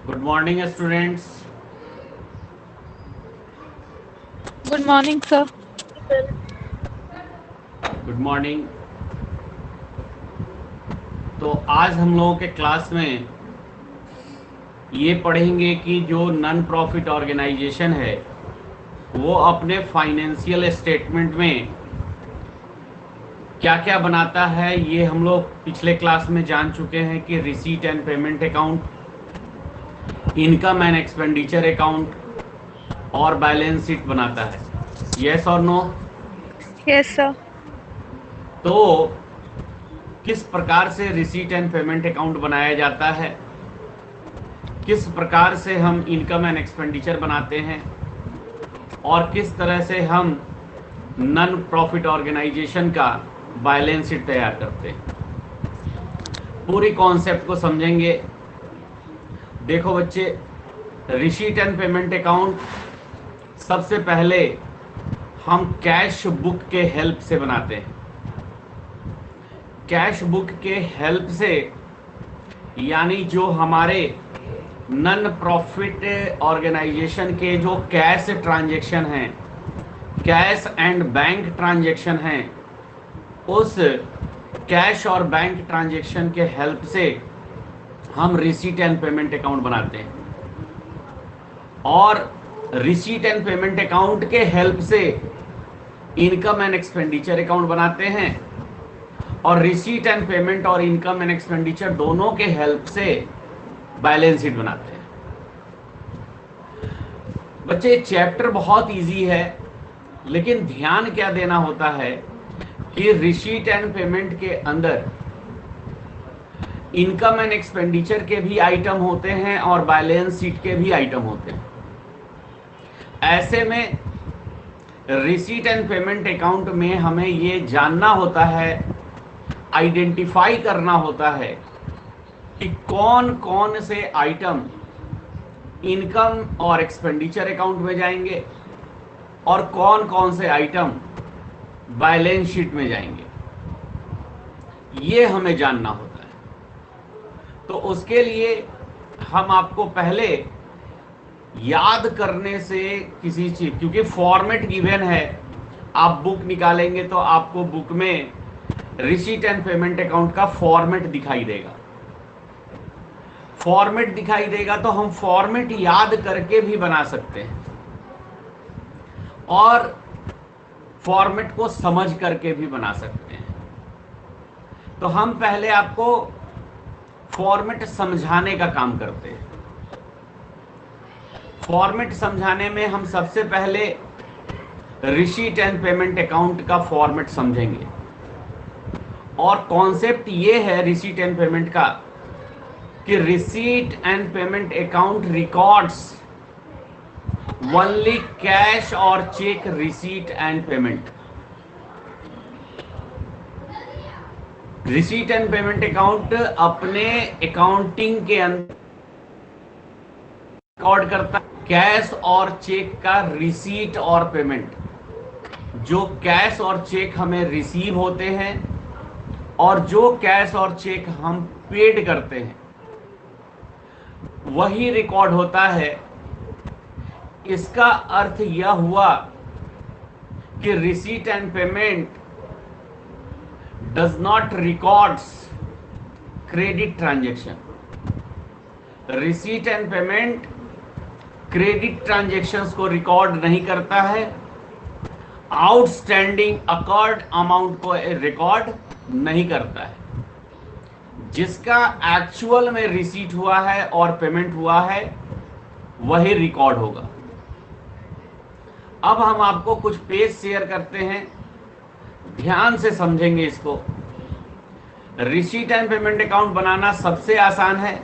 Good morning students. Good morning sir. Good morning. तो आज हम लोगों के क्लास में ये पढ़ेंगे कि जो नॉन प्रॉफिट ऑर्गेनाइजेशन है वो अपने फाइनेंशियल स्टेटमेंट में क्या क्या बनाता है। ये हम लोग पिछले क्लास में जान चुके हैं कि receipt and payment account, income and expenditure account और बैलेंस शीट बनाता है। यस और नो? Yes sir. तो किस प्रकार से रिसीट एंड पेमेंट अकाउंट बनाया जाता है, किस प्रकार से हम इनकम एंड एक्सपेंडिचर बनाते हैं और किस तरह से हम नॉन प्रॉफिट ऑर्गेनाइजेशन का बैलेंस शीट तैयार करते हैं, पूरी कॉन्सेप्ट को समझेंगे। देखो बच्चे, रिसीट एंड पेमेंट अकाउंट सबसे पहले हम कैश बुक के हेल्प से बनाते हैं। कैश बुक के हेल्प से यानी जो हमारे नॉन प्रॉफिट ऑर्गेनाइजेशन के जो कैश ट्रांजैक्शन हैं, कैश एंड बैंक ट्रांजैक्शन हैं, उस कैश और बैंक ट्रांजैक्शन के हेल्प से हम रिसीट एंड पेमेंट अकाउंट बनाते हैं। और रिसीट एंड पेमेंट अकाउंट के हेल्प से इनकम एंड एक्सपेंडिचर अकाउंट बनाते हैं और रिसीट एंड पेमेंट और इनकम एंड एक्सपेंडिचर दोनों के हेल्प से बैलेंस शीट बनाते हैं। बच्चे, चैप्टर बहुत इजी है, लेकिन ध्यान क्या देना होता है कि रिसीट एंड पेमेंट के अंदर इनकम एंड एक्सपेंडिचर के भी आइटम होते हैं और बैलेंस शीट के भी आइटम होते हैं। ऐसे में रिसीट एंड पेमेंट अकाउंट में हमें ये जानना होता है, आइडेंटिफाई करना होता है कि कौन कौन से आइटम इनकम और एक्सपेंडिचर अकाउंट में जाएंगे और कौन कौन से आइटम बैलेंस शीट में जाएंगे। ये हमें जानना होता है। तो उसके लिए हम आपको पहले याद करने से किसी चीज, क्योंकि फॉर्मेट गिवन है, आप बुक निकालेंगे तो आपको बुक में रिसीट एंड पेमेंट अकाउंट का फॉर्मेट दिखाई देगा। फॉर्मेट दिखाई देगा तो हम फॉर्मेट याद करके भी बना सकते हैं और फॉर्मेट को समझ करके भी बना सकते हैं। तो हम पहले आपको फॉर्मेट समझाने का काम करते हैं। फॉर्मेट समझाने में हम सबसे पहले रिसीट एंड पेमेंट अकाउंट का फॉर्मेट समझेंगे। और कॉन्सेप्ट ये है रिसीट एंड पेमेंट का कि receipt and payment account records only cash और cheque receipt and payment. Receipt and payment account अपने अकाउंटिंग के अंदर रिकॉर्ड करता है कैश और चेक का रिसीट और पेमेंट। जो कैश और चेक हमें रिसीव होते हैं और जो कैश और चेक हम पेड करते हैं वही रिकॉर्ड होता है। इसका अर्थ यह हुआ कि receipt and payment does not records credit transaction. Receipt and payment credit transactions को रिकॉर्ड नहीं करता है, आउटस्टैंडिंग अकॉर्ड अमाउंट को रिकॉर्ड नहीं करता है। जिसका एक्चुअल में रिसीट हुआ है और पेमेंट हुआ है वही रिकॉर्ड होगा। अब हम आपको कुछ पेज शेयर करते हैं, ध्यान से समझेंगे इसको। रिसीट एंड पेमेंट अकाउंट बनाना सबसे आसान है,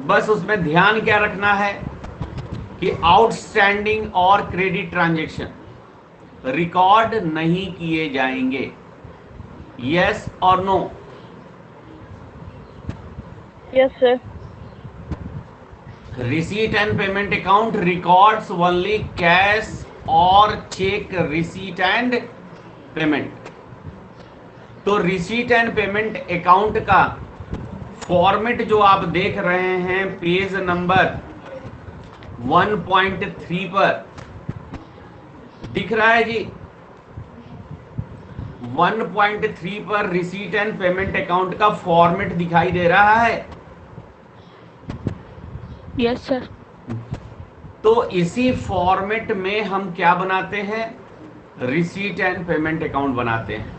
बस उसमें ध्यान क्या रखना है कि आउटस्टैंडिंग और क्रेडिट ट्रांजैक्शन रिकॉर्ड नहीं किए जाएंगे। यस और no? Yes sir. Receipt and payment account records only cash और चेक रिसीट एंड पेमेंट। तो रिसीट एंड पेमेंट अकाउंट का फॉर्मेट जो आप देख रहे हैं पेज नंबर 1.3 पर दिख रहा है जी। 1.3 पर रिसीट एंड पेमेंट अकाउंट का फॉर्मेट दिखाई दे रहा है। Yes sir. तो इसी फॉर्मेट में हम क्या बनाते हैं, रिसीट एंड पेमेंट अकाउंट बनाते हैं।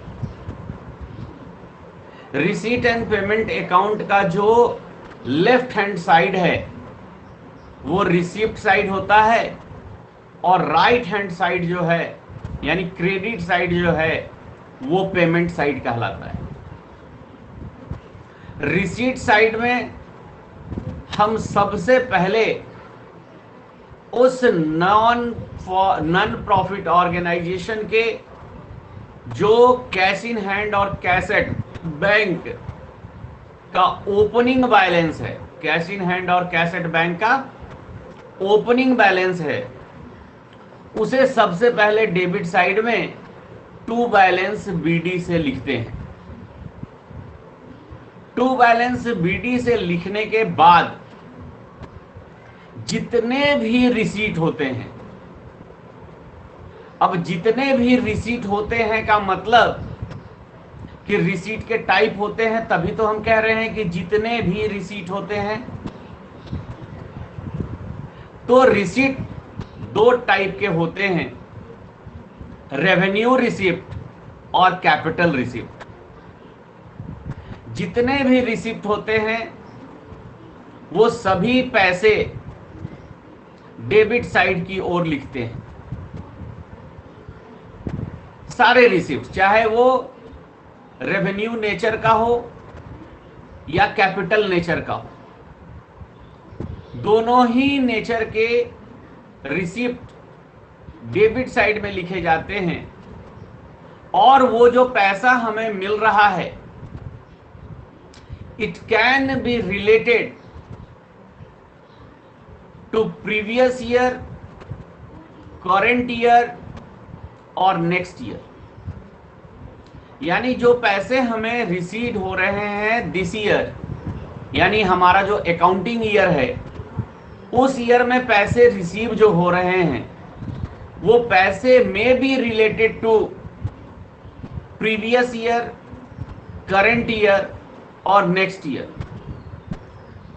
रिसीट एंड पेमेंट अकाउंट का जो लेफ्ट हैंड साइड है वो रिसीप्ट साइड होता है और राइट हैंड साइड जो है यानी क्रेडिट साइड जो है वो पेमेंट साइड कहलाता है। रिसीट साइड में हम सबसे पहले उस नॉन प्रॉफिट ऑर्गेनाइजेशन के जो कैश इन हैंड और कैसेट बैंक का ओपनिंग बैलेंस है, कैश इन हैंड और कैसेट बैंक का ओपनिंग बैलेंस है, उसे सबसे पहले डेबिट साइड में टू बैलेंस बीडी से लिखते हैं। टू बैलेंस बीडी से लिखने के बाद जितने भी रिसीट होते हैं, अब जितने भी रिसीट होते हैं का मतलब कि रिसीट के टाइप होते हैं, तभी तो हम कह रहे हैं कि जितने भी रिसीट होते हैं। तो रिसीट दो टाइप के होते हैं, रेवेन्यू रिसिप्ट और कैपिटल रिसिप्ट। जितने भी रिसिप्ट होते हैं वो सभी पैसे डेबिट साइड की ओर लिखते हैं। सारे रिसिप्ट, चाहे वो रेवेन्यू नेचर का हो या कैपिटल नेचर का हो, दोनों ही नेचर के रिसिप्ट डेबिट साइड में लिखे जाते हैं। और वो जो पैसा हमें मिल रहा है, it can be related to previous year, current year और नेक्स्ट ईयर। यानी जो पैसे हमें रिसीव हो रहे हैं दिस ईयर, यानी हमारा जो अकाउंटिंग ईयर है, उस ईयर में पैसे रिसीव जो हो रहे हैं वो पैसे में be related to previous year, current year और नेक्स्ट ईयर।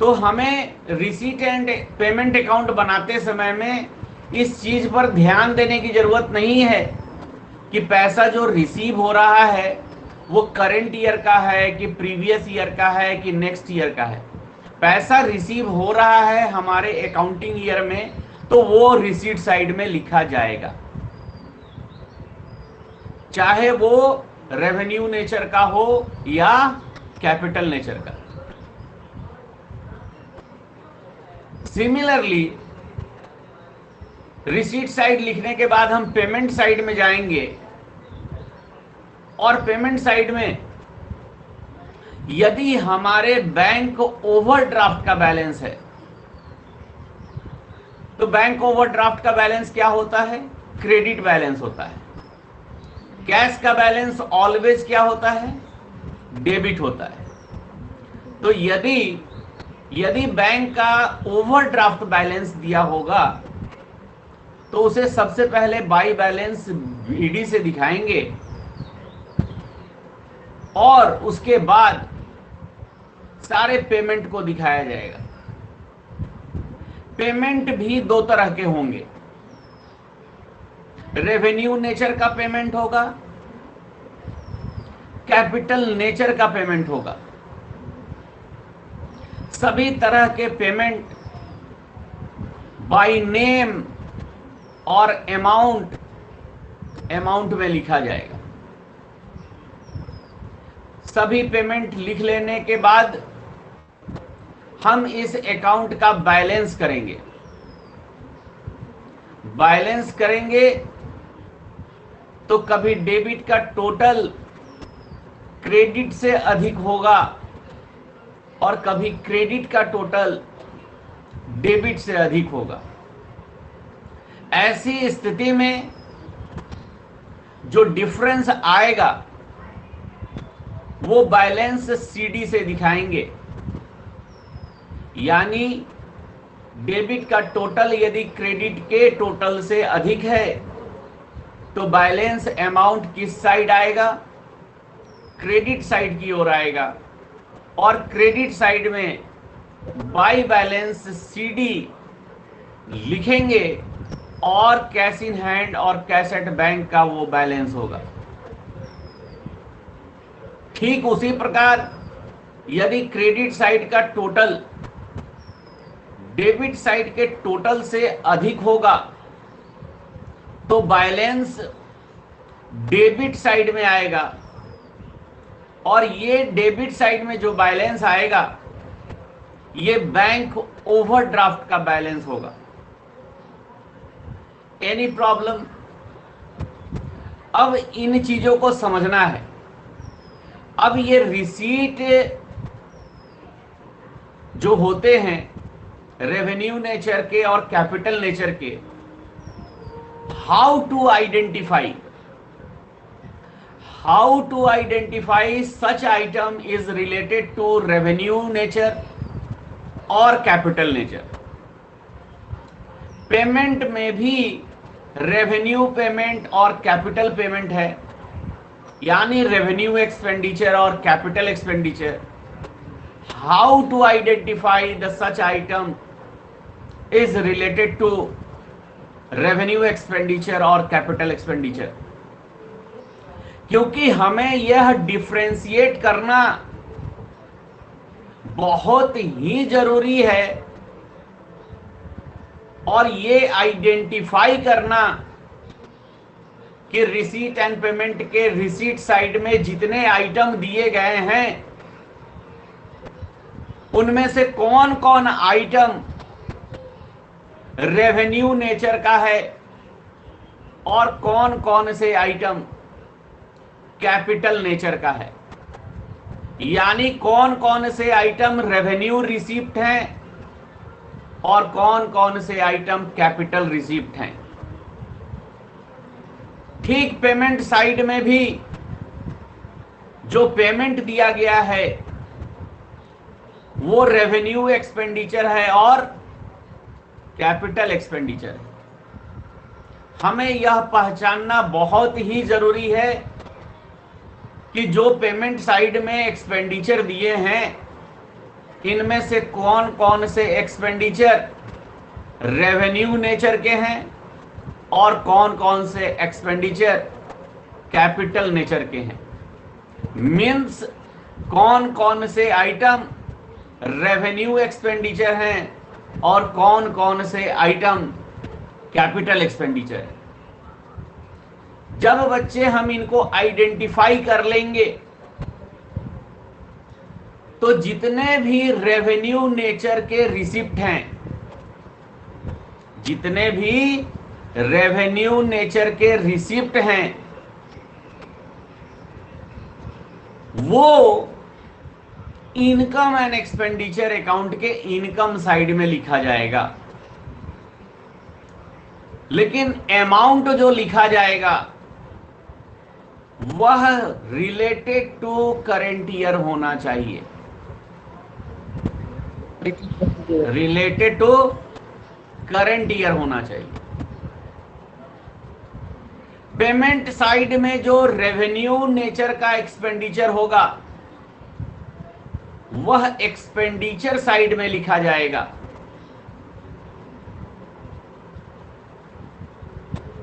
तो हमें रिसीट एंड पेमेंट अकाउंट बनाते समय में इस चीज पर ध्यान देने की जरूरत नहीं है कि पैसा जो रिसीव हो रहा है वो करेंट ईयर का है कि प्रीवियस ईयर का है कि नेक्स्ट ईयर का है। पैसा रिसीव हो रहा है हमारे अकाउंटिंग ईयर में, तो वो रिसीट साइड में लिखा जाएगा, चाहे वो रेवेन्यू नेचर का हो या कैपिटल नेचर का। सिमिलरली रिसीट साइड लिखने के बाद हम पेमेंट साइड में जाएंगे और पेमेंट साइड में यदि हमारे बैंक ओवरड्राफ्ट का बैलेंस है, तो बैंक ओवरड्राफ्ट का बैलेंस क्या होता है, क्रेडिट बैलेंस होता है। कैश का बैलेंस ऑलवेज क्या होता है, डेबिट होता है। तो यदि बैंक का ओवरड्राफ्ट बैलेंस दिया होगा तो उसे सबसे पहले बाई बैलेंस बीडी से दिखाएंगे और उसके बाद सारे पेमेंट को दिखाया जाएगा। पेमेंट भी दो तरह के होंगे, रेवेन्यू नेचर का पेमेंट होगा, कैपिटल नेचर का पेमेंट होगा। सभी तरह के पेमेंट बाय नेम और अमाउंट में लिखा जाएगा। सभी पेमेंट लिख लेने के बाद हम इस अकाउंट का बैलेंस करेंगे। बैलेंस करेंगे तो कभी डेबिट का टोटल क्रेडिट से अधिक होगा और कभी क्रेडिट का टोटल डेबिट से अधिक होगा। ऐसी स्थिति में जो डिफरेंस आएगा वो बैलेंस सीडी से दिखाएंगे यानी डेबिट का टोटल यदि क्रेडिट के टोटल से अधिक है तो बैलेंस अमाउंट किस साइड आएगा? क्रेडिट साइड की ओर आएगा। और क्रेडिट साइड में बाई बैलेंस सीडी लिखेंगे और कैश इन हैंड और कैश एट बैंक का वो बैलेंस होगा। ठीक उसी प्रकार यदि क्रेडिट साइड का टोटल डेबिट साइड के टोटल से अधिक होगा तो बैलेंस डेबिट साइड में आएगा, और ये डेबिट साइड में जो बैलेंस आएगा ये बैंक ओवरड्राफ्ट का बैलेंस होगा। Any problem? अब इन चीजों को समझना है। अब ये रिसीट जो होते हैं रेवेन्यू नेचर के और कैपिटल नेचर के, how to identify such item is related to revenue nature और कैपिटल नेचर। पेमेंट में भी रेवेन्यू पेमेंट और कैपिटल पेमेंट है, यानी रेवेन्यू एक्सपेंडिचर और capital expenditure. How to identify the such item is related to revenue expenditure और capital expenditure, क्योंकि हमें यह डिफरेंशिएट करना बहुत ही जरूरी है और ये आइडेंटिफाई करना कि रिसीट एंड पेमेंट के रिसीट साइड में जितने आइटम दिए गए हैं उनमें से कौन कौन आइटम रेवेन्यू नेचर का है और कौन कौन से आइटम कैपिटल नेचर का है, यानी कौन कौन से आइटम रेवेन्यू रिसीप्ट हैं और कौन कौन से आइटम कैपिटल रिसीप्ट हैं। ठीक पेमेंट साइड में भी जो पेमेंट दिया गया है वो रेवेन्यू एक्सपेंडिचर है और कैपिटल एक्सपेंडिचर है। हमें यह पहचानना बहुत ही जरूरी है कि जो पेमेंट साइड में एक्सपेंडिचर दिए हैं इनमें से कौन कौन से एक्सपेंडिचर रेवेन्यू नेचर के हैं और कौन कौन से एक्सपेंडिचर कैपिटल नेचर के हैं। मीन्स कौन कौन से आइटम रेवेन्यू एक्सपेंडिचर हैं और कौन कौन से आइटम कैपिटल एक्सपेंडिचर है। जब बच्चे हम इनको आइडेंटिफाई कर लेंगे तो जितने भी रेवेन्यू नेचर के रिसिप्ट हैं, जितने भी रेवेन्यू नेचर के रिसिप्ट हैं वो इनकम एंड एक्सपेंडिचर अकाउंट के इनकम साइड में लिखा जाएगा, लेकिन अमाउंट जो लिखा जाएगा वह रिलेटेड टू करेंट ईयर होना चाहिए, रिलेटेड टू करंट ईयर होना चाहिए। पेमेंट साइड में जो रेवेन्यू नेचर का एक्सपेंडिचर होगा वह एक्सपेंडिचर साइड में लिखा जाएगा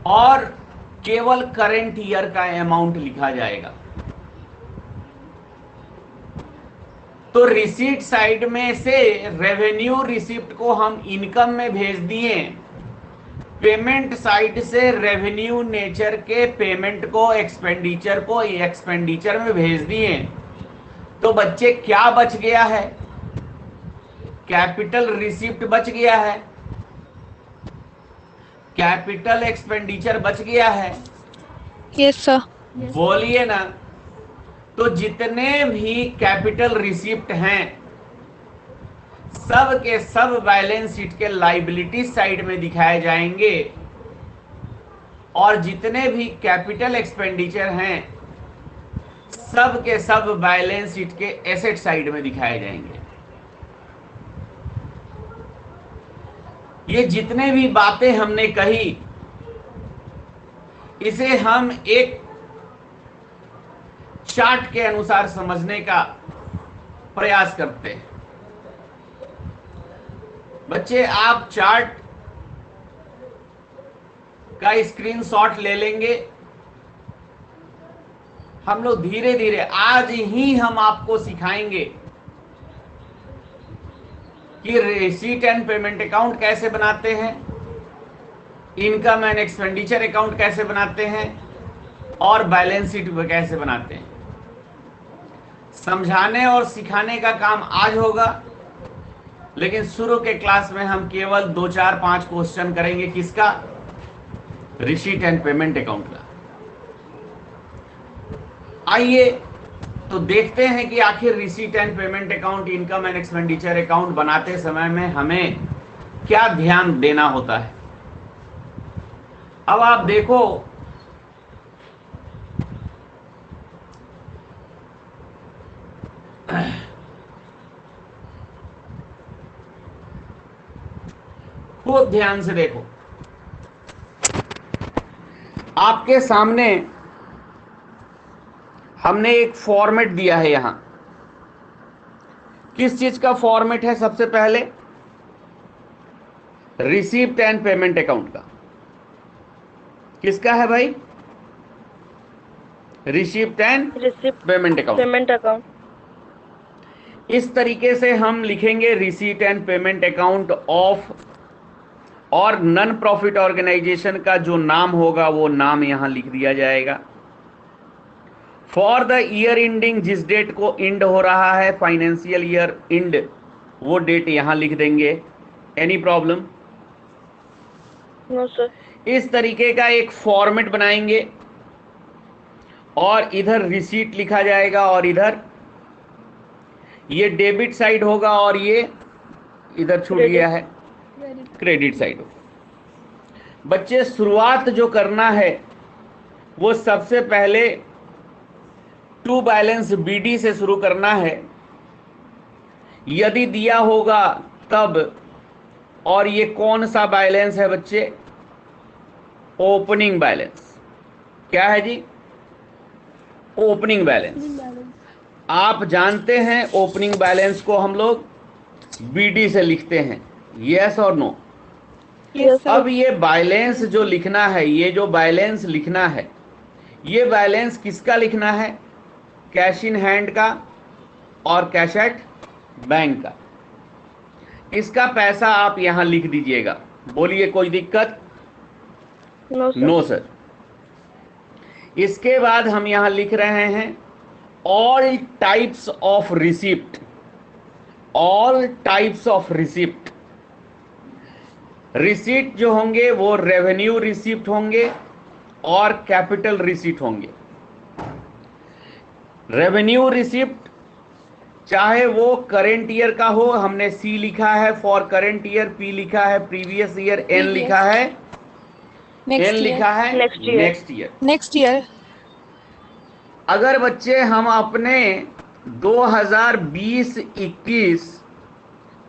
और केवल करंट ईयर का अमाउंट लिखा जाएगा। तो रिसीट साइड में से रेवेन्यू रिसिप्ट को हम इनकम में भेज दिए, पेमेंट साइड से रेवेन्यू नेचर के पेमेंट को एक्सपेंडिचर में भेज दिए, तो बच्चे क्या बच गया है? कैपिटल रिसिप्ट बच गया है, कैपिटल एक्सपेंडिचर बच गया है। Yes sir. बोलिए ना। तो जितने भी कैपिटल रिसिप्ट हैं सब के सब बैलेंस शीट के लायबिलिटी साइड में दिखाए जाएंगे और जितने भी कैपिटल एक्सपेंडिचर हैं सब के सब बैलेंस शीट के एसेट साइड में दिखाए जाएंगे। ये जितने भी बातें हमने कही, इसे हम एक चार्ट के अनुसार समझने का प्रयास करते हैं। बच्चे, आप चार्ट का स्क्रीनशॉट ले लेंगे। हम लोग धीरे धीरे आज ही हम आपको सिखाएंगे कि रिसीट एंड पेमेंट अकाउंट कैसे बनाते हैं, इनकम एंड एक्सपेंडिचर अकाउंट कैसे बनाते हैं और बैलेंस शीट कैसे बनाते हैं। समझाने और सिखाने का काम आज होगा, लेकिन शुरू के क्लास में हम केवल 2, 4, 5 क्वेश्चन करेंगे। किसका? रिसीट एंड पेमेंट अकाउंट का। आइए तो देखते हैं कि आखिर receipt and payment account, income and expenditure account बनाते समय में हमें क्या ध्यान देना होता है। अब आप देखो, खूब ध्यान से देखो, आपके सामने हमने एक फॉर्मेट दिया है। यहां किस चीज का फॉर्मेट है? सबसे पहले रिसीप्ट एंड पेमेंट अकाउंट का। किसका है भाई? Receipt and payment account. इस तरीके से हम लिखेंगे receipt and payment account of, और नॉन प्रॉफिट ऑर्गेनाइजेशन का जो नाम होगा वो नाम यहां लिख दिया जाएगा। फॉर द ईयर एंडिंग, जिस डेट को एंड हो रहा है, फाइनेंशियल ईयर एंड, वो डेट यहां लिख देंगे। Any problem? No sir. इस तरीके का एक फॉर्मेट बनाएंगे और इधर रिसीट लिखा जाएगा और इधर ये डेबिट साइड होगा और ये इधर छूट गया है क्रेडिट साइड होगा। बच्चे, शुरुआत जो करना है वो सबसे पहले टू बैलेंस बीडी से शुरू करना है, यदि दिया होगा तब। और ये कौन सा बैलेंस है बच्चे? Opening balance. क्या है जी? Opening balance. आप जानते हैं ओपनिंग बैलेंस को हम लोग बीडी से लिखते हैं। यस और नो? Yes sir. अब ये बैलेंस जो लिखना है, ये जो बैलेंस लिखना है, ये बैलेंस किसका लिखना है? कैश इन हैंड का और कैश एट बैंक का। इसका पैसा आप यहां लिख दीजिएगा। बोलिए, कोई दिक्कत? No sir. इसके बाद हम यहां लिख रहे हैं all types of receipt. All types of receipt. Receipt जो होंगे वो रेवेन्यू रिसिप्ट होंगे और कैपिटल रिसीट होंगे। रेवेन्यू रिसिप्ट चाहे वो करेंट ईयर का हो, हमने सी लिखा है फॉर करेंट ईयर, पी लिखा है प्रीवियस ईयर, एन लिखा है नेक्स्ट ईयर। अगर बच्चे हम अपने 2020-21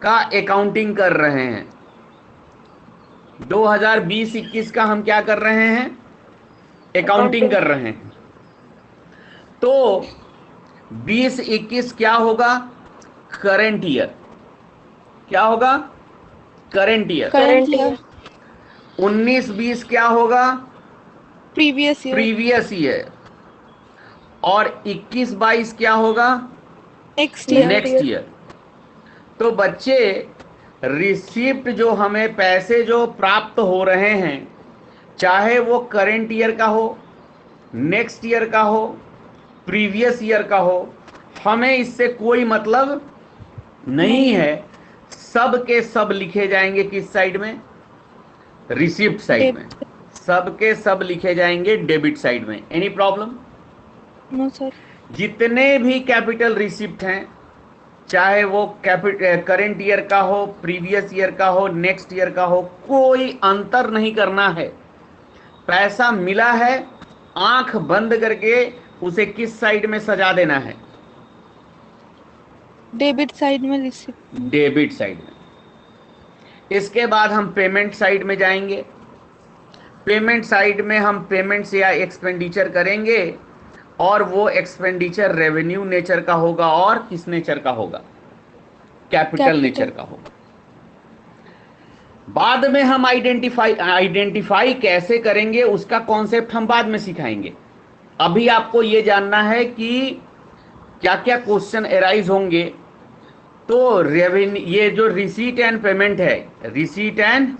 का अकाउंटिंग कर रहे हैं, 2020-21 का हम क्या कर रहे हैं? अकाउंटिंग कर रहे हैं, तो 20-21 क्या होगा? Current year. क्या होगा? Current year. 19-20 क्या होगा? Previous year. और 21-22 क्या होगा? Next year. तो बच्चे, रिसिप्ट जो हमें पैसे जो प्राप्त हो रहे हैं, चाहे वो करेंट ईयर का हो, नेक्स्ट ईयर का हो, प्रीवियस ईयर का हो, हमें इससे कोई मतलब नहीं है। सब के सब लिखे जाएंगे किस साइड में? रिसिप्ट साइड में। सब के सब लिखे जाएंगे डेबिट साइड में। Any problem? No sir. जितने भी कैपिटल रिसिप्ट हैं, चाहे वो करेंट ईयर का हो, प्रीवियस ईयर का हो, नेक्स्ट ईयर का हो, कोई अंतर नहीं करना है। पैसा मिला है, आंख बंद करके उसे किस साइड में सजा देना है? डेबिट साइड में रिसिप्ट। डेबिट साइड में। इसके बाद हम पेमेंट साइड में जाएंगे। पेमेंट साइड में हम पेमेंट्स या एक्सपेंडिचर करेंगे और वो एक्सपेंडिचर रेवेन्यू नेचर का होगा और किस नेचर का होगा, कैपिटल नेचर का होगा। बाद में हम आइडेंटिफाई कैसे करेंगे उसका कॉन्सेप्ट हम बाद में सिखाएंगे। अभी आपको ये जानना है कि क्या क्या क्वेश्चन एराइज होंगे। तो रेवेन्यू, ये जो रिसीट एंड पेमेंट है, रिसीट एंड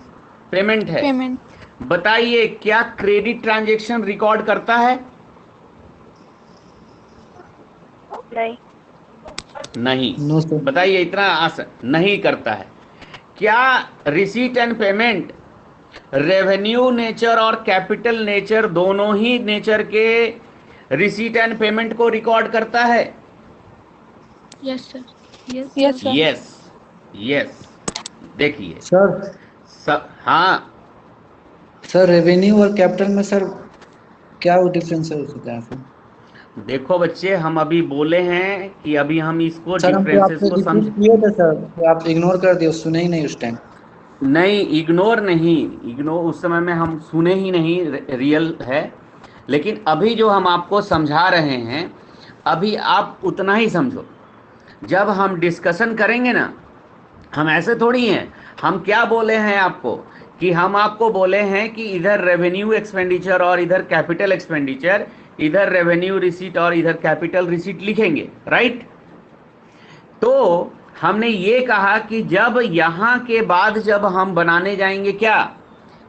पेमेंट है, पेमेंट बताइए क्या क्रेडिट ट्रांजैक्शन रिकॉर्ड करता है? नहीं। नहीं। No sir. बताइए, इतना आसान नहीं करता है। क्या receipt and payment revenue nature और कैपिटल नेचर दोनों ही नेचर के रिसीट एंड पेमेंट को रिकॉर्ड करता है? Yes sir. Yes sir. Yes yes. देखिए सर हाँ, सर रेवेन्यू और कैपिटल में सर क्या वो डिफरेंस है उसका है फिर? देखो बच्चे, हम अभी बोले हैं कि अभी हम इसको सर हम तो डिफरेंसेस आपसे को रिपीट समझ, किए थे सर, तो आप इग्नोर कर दिए, सुने ही नहीं उस टाइम। नहीं इग्नोर नहीं, इग्नोर उस समय में हम सुने ही नहीं, रियल है। लेकिन अभी जो हम आपको समझा रहे हैं, अभी आप उतना ही समझो। जब हम डिस्कशन करेंगे ना, हम ऐसे थोड़ी हैं, हम क्या बोले हैं आपको कि हम आपको बोले हैं कि इधर रेवेन्यू एक्सपेंडिचर और इधर कैपिटल एक्सपेंडिचर, इधर रेवेन्यू रिसीट और इधर कैपिटल रिसीट लिखेंगे, राइट? तो हमने ये कहा कि जब यहां के बाद जब हम बनाने जाएंगे क्या,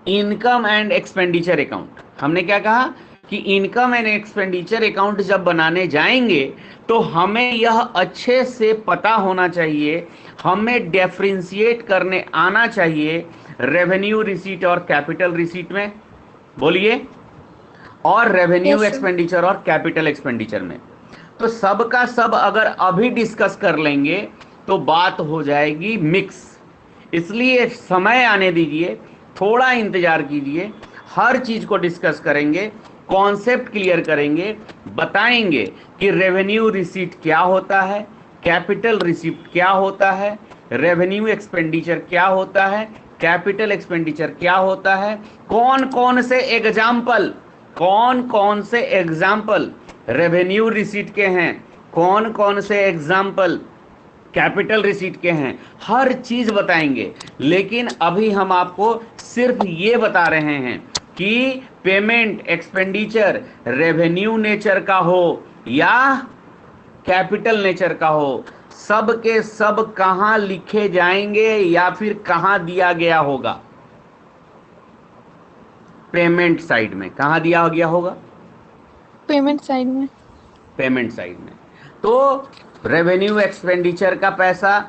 इनकम एंड एक्सपेंडिचर अकाउंट, हमने क्या कहा कि इनकम एंड एक्सपेंडिचर अकाउंट जब बनाने जाएंगे तो हमें यह अच्छे से पता होना चाहिए, हमें डिफरेंशिएट करने आना चाहिए रेवेन्यू रिसीट और कैपिटल रिसीट में, बोलिए, और रेवेन्यू Yes, sir. एक्सपेंडिचर और कैपिटल एक्सपेंडिचर में। तो सब का सब अगर अभी डिस्कस कर लेंगे तो बात हो जाएगी मिक्स। इसलिए समय आने दीजिए, थोड़ा इंतजार कीजिए, हर चीज को डिस्कस करेंगे, कॉन्सेप्ट क्लियर करेंगे, बताएंगे कि रेवेन्यू रिसीट क्या होता है, कैपिटल रिसीट क्या होता है, रेवेन्यू एक्सपेंडिचर क्या होता है, कैपिटल एक्सपेंडिचर क्या होता है, कौन कौन से एग्जाम्पल रेवेन्यू रिसीट के हैं, कौन कौन से एग्जाम्पल कैपिटल रिसीट के हैं, हर चीज बताएंगे। लेकिन अभी हम आपको सिर्फ ये बता रहे हैं कि पेमेंट एक्सपेंडिचर रेवेन्यू नेचर का हो या कैपिटल नेचर का हो, सब के सब कहां लिखे जाएंगे या फिर कहां दिया गया होगा, पेमेंट साइड में कहां दिया गया होगा, पेमेंट साइड में। पेमेंट साइड में। तो रेवेन्यू एक्सपेंडिचर का पैसा,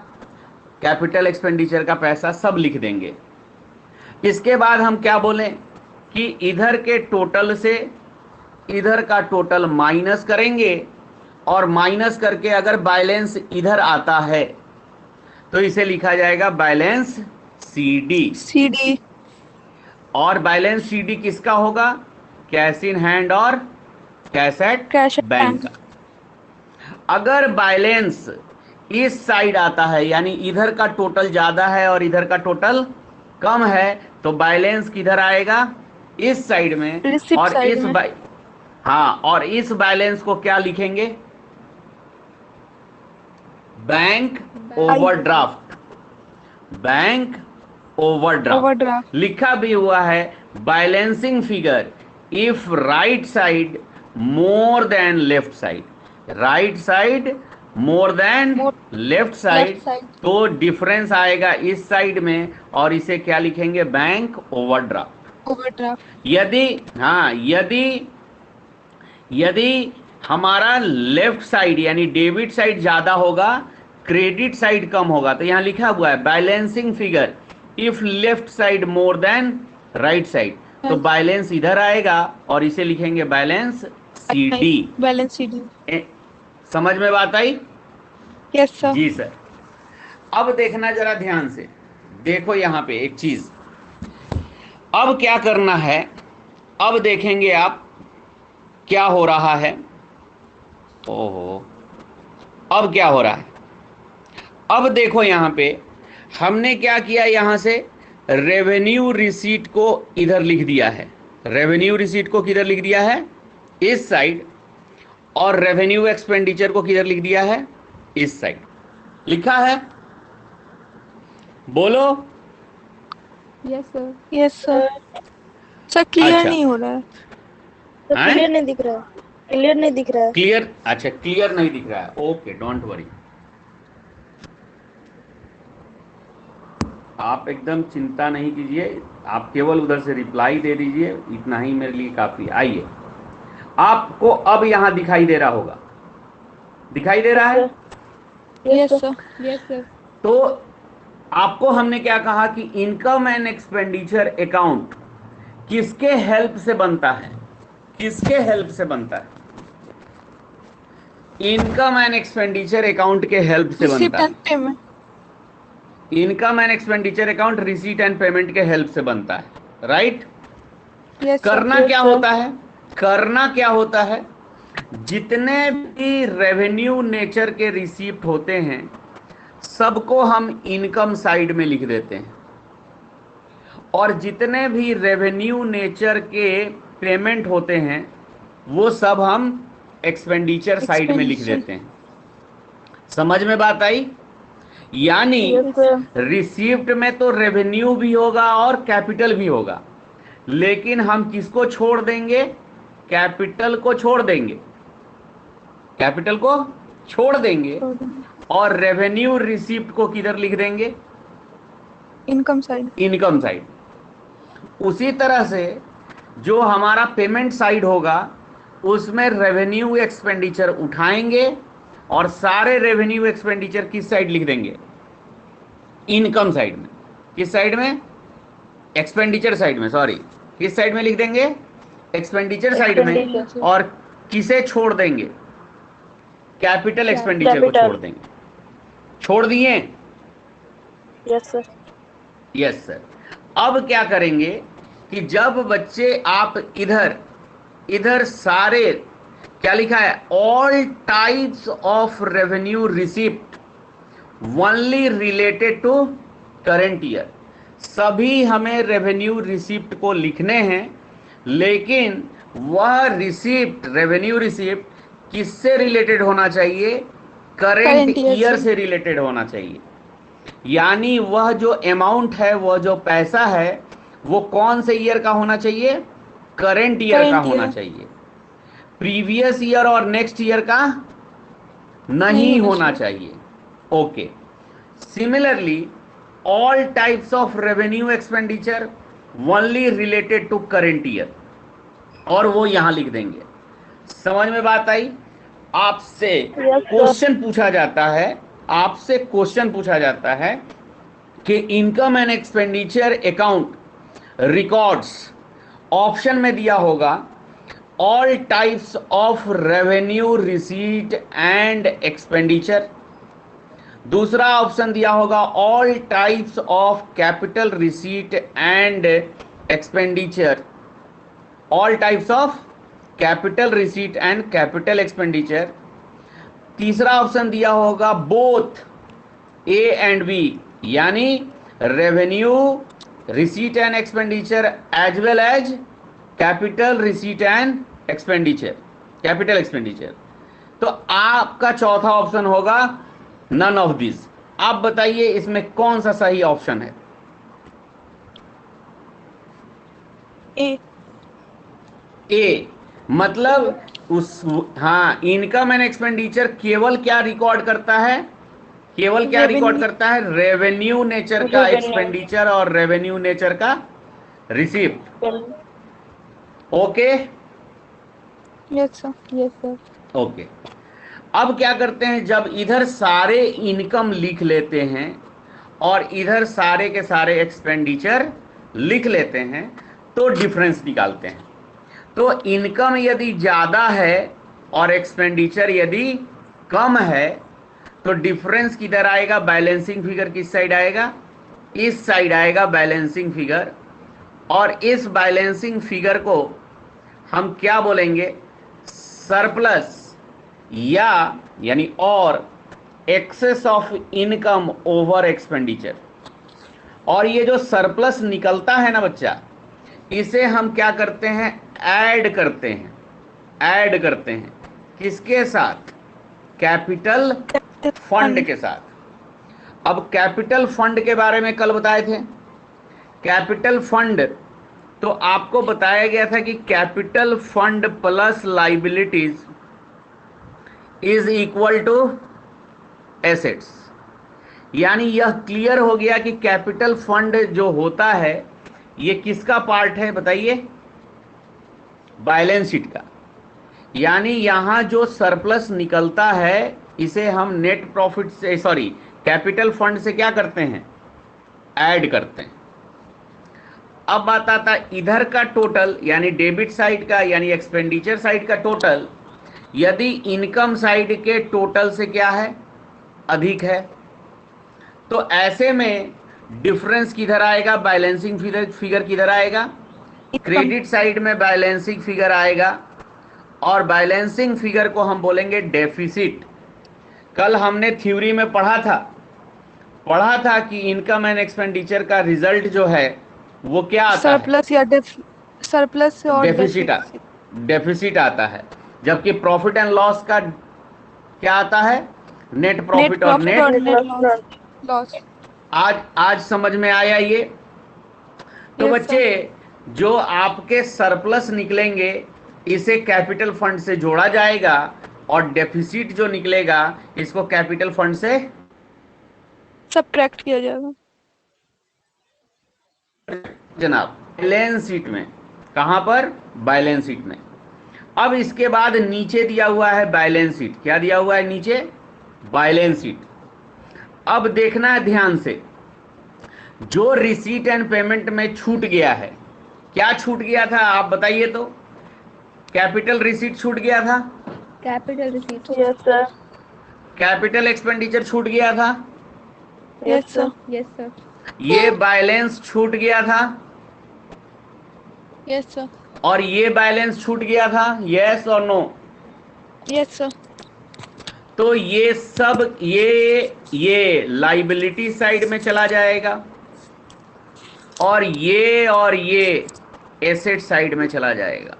कैपिटल एक्सपेंडिचर का पैसा सब लिख देंगे। इसके बाद हम क्या बोलें कि इधर के टोटल से इधर का टोटल माइनस करेंगे, और माइनस करके अगर बैलेंस इधर आता है तो इसे लिखा जाएगा बैलेंस CD। और बैलेंस CD किसका होगा, कैश इन हैंड और कैश कैश एट बैंक का। अगर बैलेंस इस साइड आता है, यानी इधर का टोटल ज्यादा है और इधर का टोटल कम है, तो बैलेंस किधर आएगा, इस साइड में। Receipt और side इस में। हाँ, और इस बैलेंस को क्या लिखेंगे, bank overdraft, bank overdraft overdraft. लिखा भी हुआ है। Balancing figure if right side more than left side, right side more than left side, तो डिफरेंस आएगा इस साइड में, और इसे क्या लिखेंगे, बैंक ओवरड्राफ्ट। यदि हमारा लेफ्ट साइड यानी डेबिट साइड ज्यादा होगा, क्रेडिट साइड कम होगा, तो यहां लिखा हुआ है balancing figure if left side more than right side, तो बैलेंस इधर आएगा और इसे लिखेंगे बैलेंस CD। समझ में बात आई? Yes sir. जी सर। अब देखना जरा ध्यान से, देखो यहां पे एक चीज, अब क्या करना है, अब देखेंगे आप क्या हो रहा है। ओहो, अब क्या हो रहा है, अब देखो यहां पे हमने क्या किया, यहां से रेवेन्यू रिसीट को इधर लिख दिया है, रेवेन्यू रिसीट को किधर लिख दिया है, इस साइड, और रेवेन्यू एक्सपेंडिचर को किधर लिख दिया है, इस साइड लिखा है। बोलो। Yes sir. Yes sir. Sir clear अच्छा। नहीं हो रहा है। हैं? क्लियर नहीं दिख रहा है। क्लियर नहीं दिख रहा है। क्लियर, अच्छा क्लियर नहीं दिख रहा है, ओके डोंट वरी, आप एकदम चिंता नहीं कीजिए, आप केवल उधर से रिप्लाई दे दीजिए, इतना ही मेरे लिए काफी। आइए, आपको अब यहां दिखाई दे रहा होगा, दिखाई दे रहा है? Yes sir. Yes sir. तो आपको हमने क्या कहा कि इनकम एंड एक्सपेंडिचर अकाउंट किसके हेल्प से बनता है, किसके हेल्प से बनता है? इनकम एंड एक्सपेंडिचर अकाउंट के हेल्प से बनता है। Payment. Income and expenditure account receipt and payment के हेल्प से बनता है, राइट? करना क्या होता है, करना क्या होता है, जितने भी रेवेन्यू नेचर के रिसीप्ट होते हैं सबको हम इनकम साइड में लिख देते हैं, और जितने भी रेवेन्यू नेचर के पेमेंट होते हैं वो सब हम एक्सपेंडिचर साइड में लिख देते हैं। समझ में बात आई? यानी रिसीप्ट में तो रेवेन्यू भी होगा और कैपिटल भी होगा, लेकिन हम किसको छोड़ देंगे, कैपिटल को छोड़ देंगे, कैपिटल को छोड़ देंगे, और रेवेन्यू रिसीप्ट को किधर लिख देंगे, इनकम साइड। Income side. उसी तरह से जो हमारा पेमेंट साइड होगा उसमें रेवेन्यू एक्सपेंडिचर उठाएंगे और सारे रेवेन्यू एक्सपेंडिचर किस साइड लिख देंगे, इनकम साइड में। किस साइड में, एक्सपेंडिचर साइड में, सॉरी, किस साइड में लिख देंगे, एक्सपेंडिचर साइड में, और किसे छोड़ देंगे, कैपिटल एक्सपेंडिचर को छोड़ देंगे। छोड़ दिए? Yes sir. Yes sir. अब क्या करेंगे कि जब बच्चे आप इधर, इधर सारे क्या लिखा है, all types of revenue receipt only related to current year, सभी हमें रेवेन्यू रिसिप्ट को लिखने हैं, लेकिन वह रिसिप्ट, रेवेन्यू रिसिप्ट किससे रिलेटेड होना चाहिए, करेंट ईयर से रिलेटेड होना चाहिए। यानी वह जो अमाउंट है, वह जो पैसा है, वो कौन से ईयर का होना चाहिए, करेंट ईयर का होना चाहिए। प्रीवियस ईयर और नेक्स्ट ईयर का नहीं होना चाहिए। Okay. Similarly all types of revenue expenditure only related to current year, और वो यहां लिख देंगे। समझ में बात आई? आपसे क्वेश्चन पूछा जाता है, आपसे क्वेश्चन पूछा जाता है कि income and expenditure account records, option में दिया होगा all types of revenue receipt and expenditure, दूसरा ऑप्शन दिया होगा all types of capital receipt and expenditure, all types of capital receipt and capital expenditure, तीसरा ऑप्शन दिया होगा बोथ ए एंड बी, यानी revenue receipt and expenditure as well as capital receipt and expenditure, capital expenditure. तो आपका चौथा option होगा none of this. आप बताइए इसमें कौन सा सही ऑप्शन है? ए। ए, मतलब उस, हाँ, इनकम एंड एक्सपेंडिचर केवल क्या रिकॉर्ड करता है, केवल क्या रिकॉर्ड करता है, रेवेन्यू नेचर का एक्सपेंडिचर और रेवेन्यू नेचर का receipt. Okay? Yes sir. Yes sir. Okay. अब क्या करते हैं, जब इधर सारे इनकम लिख लेते हैं और इधर सारे के सारे एक्सपेंडिचर लिख लेते हैं तो डिफरेंस निकालते हैं। तो इनकम यदि ज़्यादा है और एक्सपेंडिचर यदि कम है तो डिफरेंस किधर आएगा, बैलेंसिंग फिगर किस साइड आएगा, इस साइड आएगा बैलेंसिंग फिगर। और इस बैलेंसिंग फिगर को हम क्या बोलेंगे, सरप्लस या यानी और excess of income over expenditure. और ये जो सरप्लस निकलता है ना बच्चा, इसे हम क्या करते हैं, ऐड करते हैं, ऐड करते हैं किसके साथ, कैपिटल फंड के साथ। अब कैपिटल फंड के बारे में कल बताए थे। कैपिटल फंड तो आपको बताया गया था कि capital fund plus liabilities is equal to assets. यानी यह क्लियर हो गया कि कैपिटल फंड जो होता है ये किसका पार्ट है बताइए, बैलेंस शीट का। यानी यहां जो सरप्लस निकलता है इसे हम नेट प्रॉफिट से, सॉरी, कैपिटल फंड से क्या करते हैं, ऐड करते हैं। अब बात आता इधर का टोटल, यानी डेबिट साइड का, यानी एक्सपेंडिचर साइड का टोटल, यदि इनकम साइड के टोटल से क्या है, अधिक है, तो ऐसे में डिफरेंस किधर आएगा, बैलेंसिंग फिगर किधर आएगा, क्रेडिट साइड में बैलेंसिंग फिगर आएगा, और बैलेंसिंग फिगर को हम बोलेंगे डेफिसिट। कल हमने थ्योरी में पढ़ा था कि इनकम एंड एक्सपेंडिचर का रिजल्ट जो है वो क्या आता सरप्लस या सरप्लस और डेफिसिट आता है, जबकि प्रॉफिट एंड लॉस का क्या आता है, नेट प्रॉफिट और नेट लॉस। आज समझ में आया ये। तो बच्चे जो आपके सरप्लस निकलेंगे इसे कैपिटल फंड से जोड़ा जाएगा, और डेफिसिट जो निकलेगा इसको कैपिटल फंड से सबट्रैक्ट किया जाएगा जनाब, बैलेंस शीट में। कहां पर, बैलेंस शीट में। अब इसके बाद नीचे दिया हुआ है बैलेंस शीट। क्या दिया हुआ है नीचे, बैलेंस शीट। अब देखना है ध्यान से, जो रिसीट एंड पेमेंट में छूट गया है, क्या छूट गया था आप बताइए तो, कैपिटल रिसीट छूट गया था, capital receipt, yes sir. Capital expenditure छूट गया था, यस सर, यस सर। ये बैलेंस छूट गया था, यस सर। और ये बैलेंस छूट गया था, यस और नो, यस सर। तो ये सब ये लाइबिलिटी साइड में चला जाएगा, और ये एसेट साइड में चला जाएगा।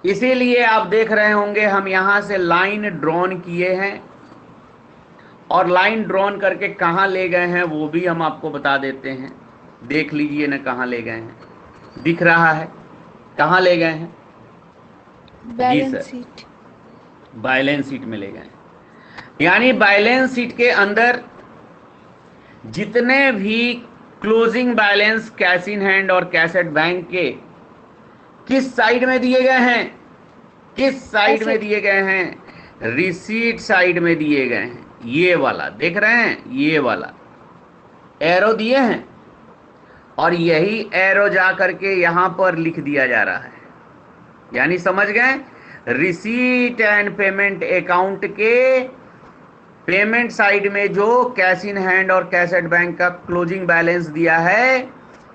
इसीलिए आप देख रहे होंगे हम यहां से लाइन ड्रॉन किए हैं, और लाइन ड्रॉन करके कहां ले गए हैं वो भी हम आपको बता देते हैं। देख लीजिए ना कहां ले गए हैं, दिख रहा है कहां ले गए हैं, बैलेंस शीट, बैलेंस शीट में ले गए। यानी बैलेंस शीट के अंदर जितने भी closing balance cash in hand और कैश एट बैंक के किस साइड में दिए गए हैं, किस साइड में दिए गए हैं, रिसीट साइड में दिए गए हैं। ये वाला देख रहे हैं, ये वाला एरो दिए हैं, और यही एरो जा करके यहां पर लिख दिया जा रहा है। यानी समझ गए, रिसीट एंड पेमेंट अकाउंट के पेमेंट साइड में जो कैश इन हैंड और कैश एट बैंक का क्लोजिंग बैलेंस दिया है,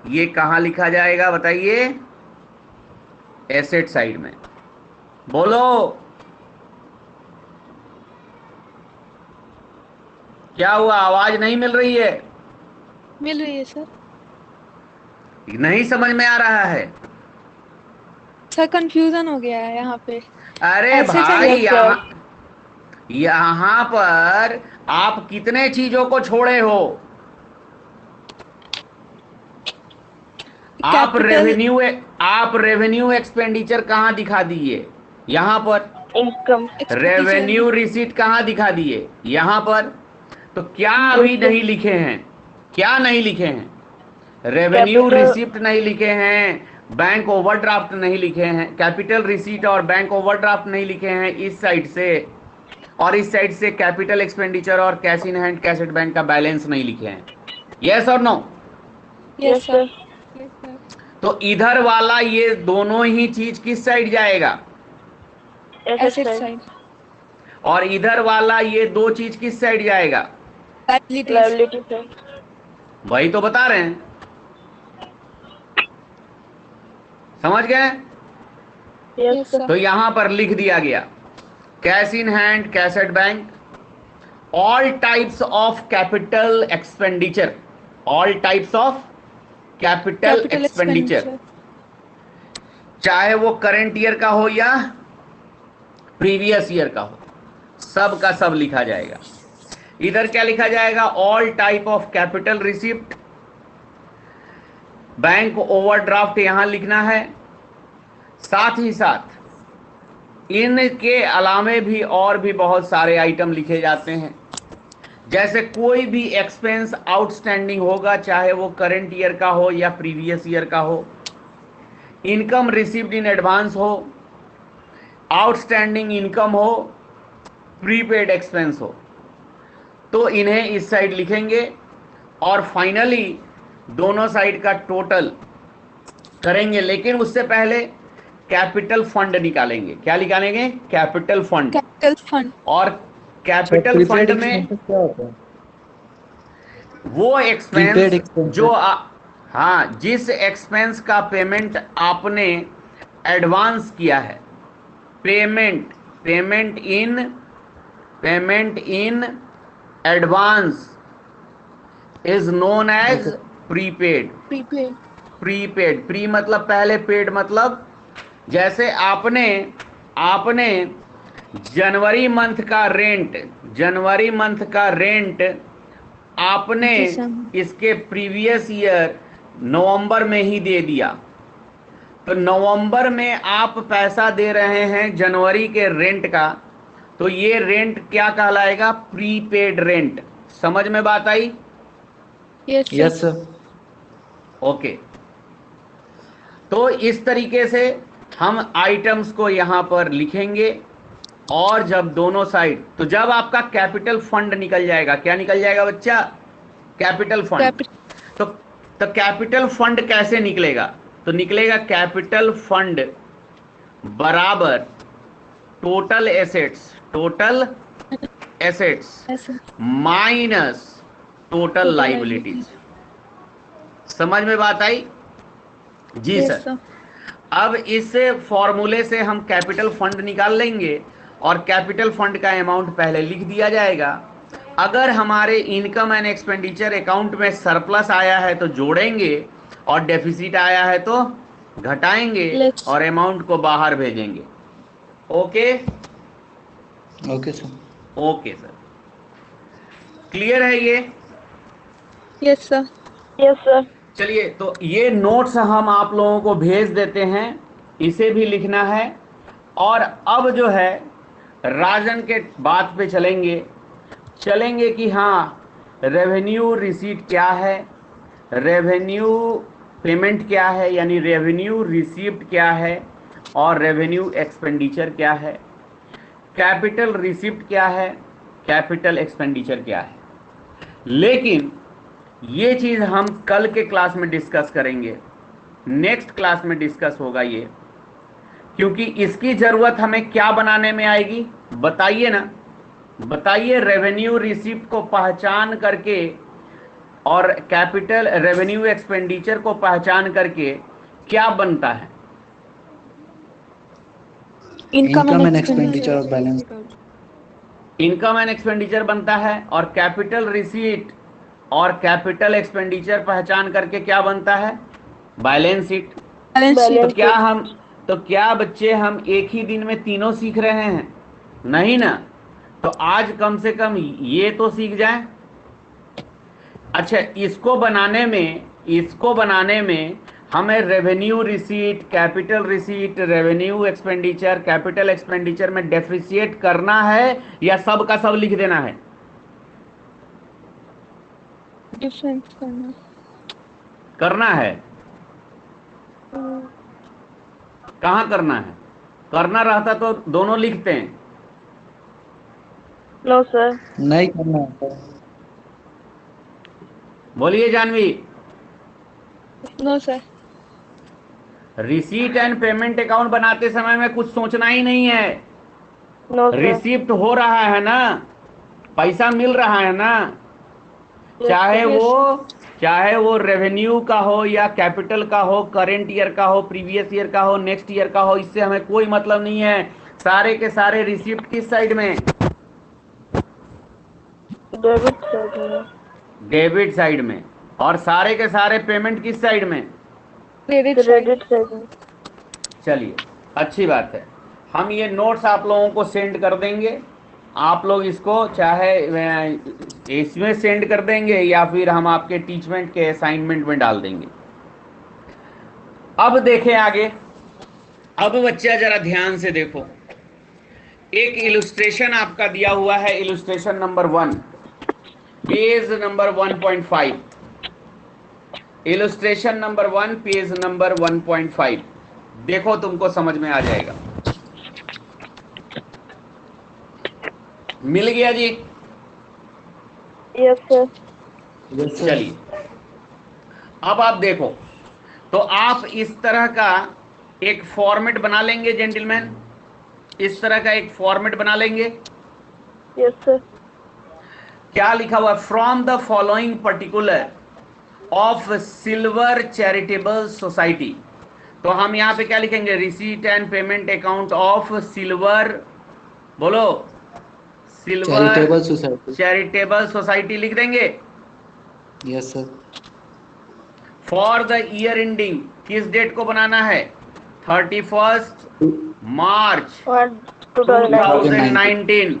ये कहां लिखा जाएगा बताइए, एसेट साइड में। बोलो क्या हुआ, आवाज नहीं मिल रही है, मिल रही है सर, नहीं समझ में आ रहा है सर, कंफ्यूजन हो गया है यहाँ पे। अरे भाई यहाँ पर आप कितने चीजों को छोड़े हो, आप रेवेन्यू एक्सपेंडिचर कहां दिखा दिए, यहां पर इनकम, रेवेन्यू रिसीट कहां दिखा दिए, यहां पर। तो क्या अभी नहीं लिखे हैं, क्या नहीं लिखे हैं, रेवेन्यू रिसीप्ट नहीं लिखे हैं, बैंक ओवरड्राफ्ट नहीं लिखे हैं, कैपिटल रिसीट और बैंक ओवरड्राफ्ट नहीं लिखे हैं इस साइड से, और इस साइड से कैपिटल एक्सपेंडिचर और cash in hand cash at bank का बैलेंस नहीं लिखे हैं। यस और नो? Yes sir. तो इधर वाला ये दोनों ही चीज किस साइड जाएगा, एसेट साइड, और इधर वाला ये दो चीज किस साइड जाएगा, लायबिलिटी साइड। वही तो बता रहे हैं, समझ गए? Yes sir. तो यहां पर लिख दिया गया cash in hand cash at bank, all types of capital expenditure, all types of capital expenditure, चाहे वो करंट ईयर का हो या प्रीवियस ईयर का हो, सब का सब लिखा जाएगा। इधर क्या लिखा जाएगा, all type of capital receipt, bank overdraft यहां लिखना है। साथ ही साथ इनके अलावे भी और भी बहुत सारे आइटम लिखे जाते हैं, जैसे कोई भी एक्सपेंस आउटस्टैंडिंग होगा, चाहे वो करंट ईयर का हो या प्रीवियस ईयर का हो, इनकम रिसीव्ड इन एडवांस हो, आउटस्टैंडिंग इनकम हो, प्रीपेड एक्सपेंस हो, तो इन्हें इस साइड लिखेंगे और फाइनली दोनों साइड का टोटल करेंगे। लेकिन उससे पहले कैपिटल फंड निकालेंगे। क्या निकालेंगे, कैपिटल फंड। और कैपिटल फंड में क्या होता है? वो एक्सपेंस expense जो हाँ, जिस एक्सपेंस का पेमेंट आपने एडवांस किया है, payment in advance is known as prepaid. Pre मतलब पहले, पेड मतलब जैसे आपने जनवरी मंथ का रेंट आपने इसके प्रीवियस ईयर नवंबर में ही दे दिया, तो नवंबर में आप पैसा दे रहे हैं जनवरी के रेंट का, तो ये रेंट क्या कहलाएगा, प्रीपेड रेंट। समझ में बात आई? Yes sir. ओके, तो इस तरीके से हम आइटम्स को यहां पर लिखेंगे। और जब दोनों साइड, तो जब आपका कैपिटल फंड निकल जाएगा, क्या निकल जाएगा बच्चा, कैपिटल फंड। तो कैपिटल फंड कैसे निकलेगा, तो निकलेगा कैपिटल फंड बराबर total assets minus total liabilities. समझ में बात आई? जी सर। अब इस फॉर्मूले से हम कैपिटल फंड निकाल लेंगे और कैपिटल फंड का अमाउंट पहले लिख दिया जाएगा। अगर हमारे इनकम एंड एक्सपेंडिचर अकाउंट में सरप्लस आया है तो जोड़ेंगे, और डेफिसिट आया है तो घटाएंगे और अमाउंट को बाहर भेजेंगे। Okay sir. Okay sir, clear है ये? Yes sir. चलिए, तो ये नोट्स हम आप लोगों को भेज देते हैं, इसे भी लिखना है। और अब जो है राजन के बात पे चलेंगे कि हाँ, रेवेन्यू रिसीट क्या है, रेवेन्यू पेमेंट क्या है, यानी रेवेन्यू रिसीप्ट क्या है, और रेवेन्यू एक्सपेंडिचर क्या है, कैपिटल रिसीप्ट क्या है, कैपिटल एक्सपेंडिचर क्या है। लेकिन ये चीज़ हम कल के क्लास में डिस्कस करेंगे, नेक्स्ट क्लास में डिस्कस होगा ये, क्योंकि इसकी ज़रूरत हमें क्या बनाने में आएगी, बताइए ना, बताइए। रेवेन्यू रिसीप्ट को पहचान करके और कैपिटल रेवेन्यू एक्सपेंडिचर को पहचान करके क्या बनता है, इनकम एंड एक्सपेंडिचर और बैलेंस। इनकम एंड एक्सपेंडिचर बनता है, और कैपिटल रिसीट और कैपिटल एक्सपेंडिचर पहचान करके क्या बनता है, बैलेंस शीट। तो क्या बच्चे हम एक ही दिन में तीनों सीख रहे हैं? नहीं ना, तो आज कम से कम ये तो सीख जाएं। अच्छा, इसको बनाने में हमें revenue receipt, capital receipt, revenue expenditure, capital expenditure में डेफिसिएट करना है या सब का सब लिख देना है? डिफरेंस करना है। कहाँ करना है? करना रहता तो दोनों लिखते हैं। No sir. नहीं करना है। बोलिए Janvi. No sir. Receipt and payment account बनाते समय में कुछ सोचना ही नहीं है। No sir. रिसिप्ट हो रहा है ना, पैसा मिल रहा है ना, चाहे वो रेवेन्यू का हो या कैपिटल का हो, करेंट ईयर का हो, प्रीवियस ईयर का हो, नेक्स्ट ईयर का हो, इससे हमें कोई मतलब नहीं है। सारे के सारे रिसिप्ट किस साइड में? डेबिट साइड में। और सारे के सारे पेमेंट किस साइड में? क्रेडिट क्रेडिट साइड में। चलिए, अच्छी बात है। हम ये नोट्स आप लोगों को सेंड कर देंगे। आप लोग इसको चाहे इसमें सेंड कर देंगे या फिर हम आपके टीचमेंट के असाइनमेंट में डाल देंगे। अब देखें आगे। अब बच्चा जरा ध्यान से देखो, एक इलस्ट्रेशन आपका दिया हुआ है, illustration number 1, page number 1.5। Illustration number 1, page number 1.5। देखो, तुमको समझ में आ जाएगा। मिल गया जी? Yes sir. चलिए, अब आप देखो, तो आप इस तरह का एक फॉर्मेट बना लेंगे जेंटलमैन, इस तरह का एक फॉर्मेट बना लेंगे। Yes sir. क्या लिखा हुआ? From the following particular of silver charitable society. तो हम यहां पे क्या लिखेंगे? Receipt and payment account of silver, बोलो, सिल्वर चैरिटेबल सोसाइटी लिख देंगे। Yes sir. For the year ending, किस डेट को बनाना है? 31 मार्च 2019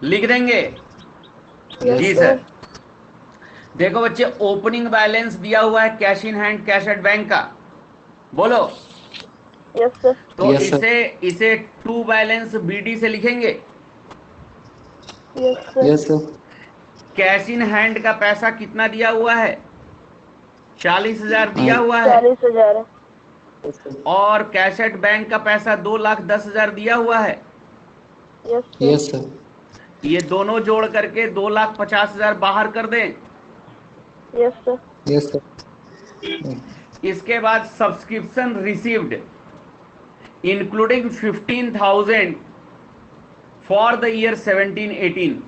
लिख देंगे। जी सर। देखो बच्चे, ओपनिंग बैलेंस दिया हुआ है cash in hand, cash at bank का, बोलो। Yes sir. तो Yes, sir. इसे टू बैलेंस बीडी से लिखेंगे। Yes sir. Yes sir. Cash in hand का पैसा कितना दिया हुआ है? 40,000 दिया हुआ है। 40,000 है। और कैश एट बैंक का पैसा 2,10,000 दिया हुआ है। Yes sir. Yes sir. ये दोनों जोड़ करके 2,50,000 बाहर कर दें। Yes sir. Yes sir. इसके बाद subscription received including 15,000 for the year 17-18।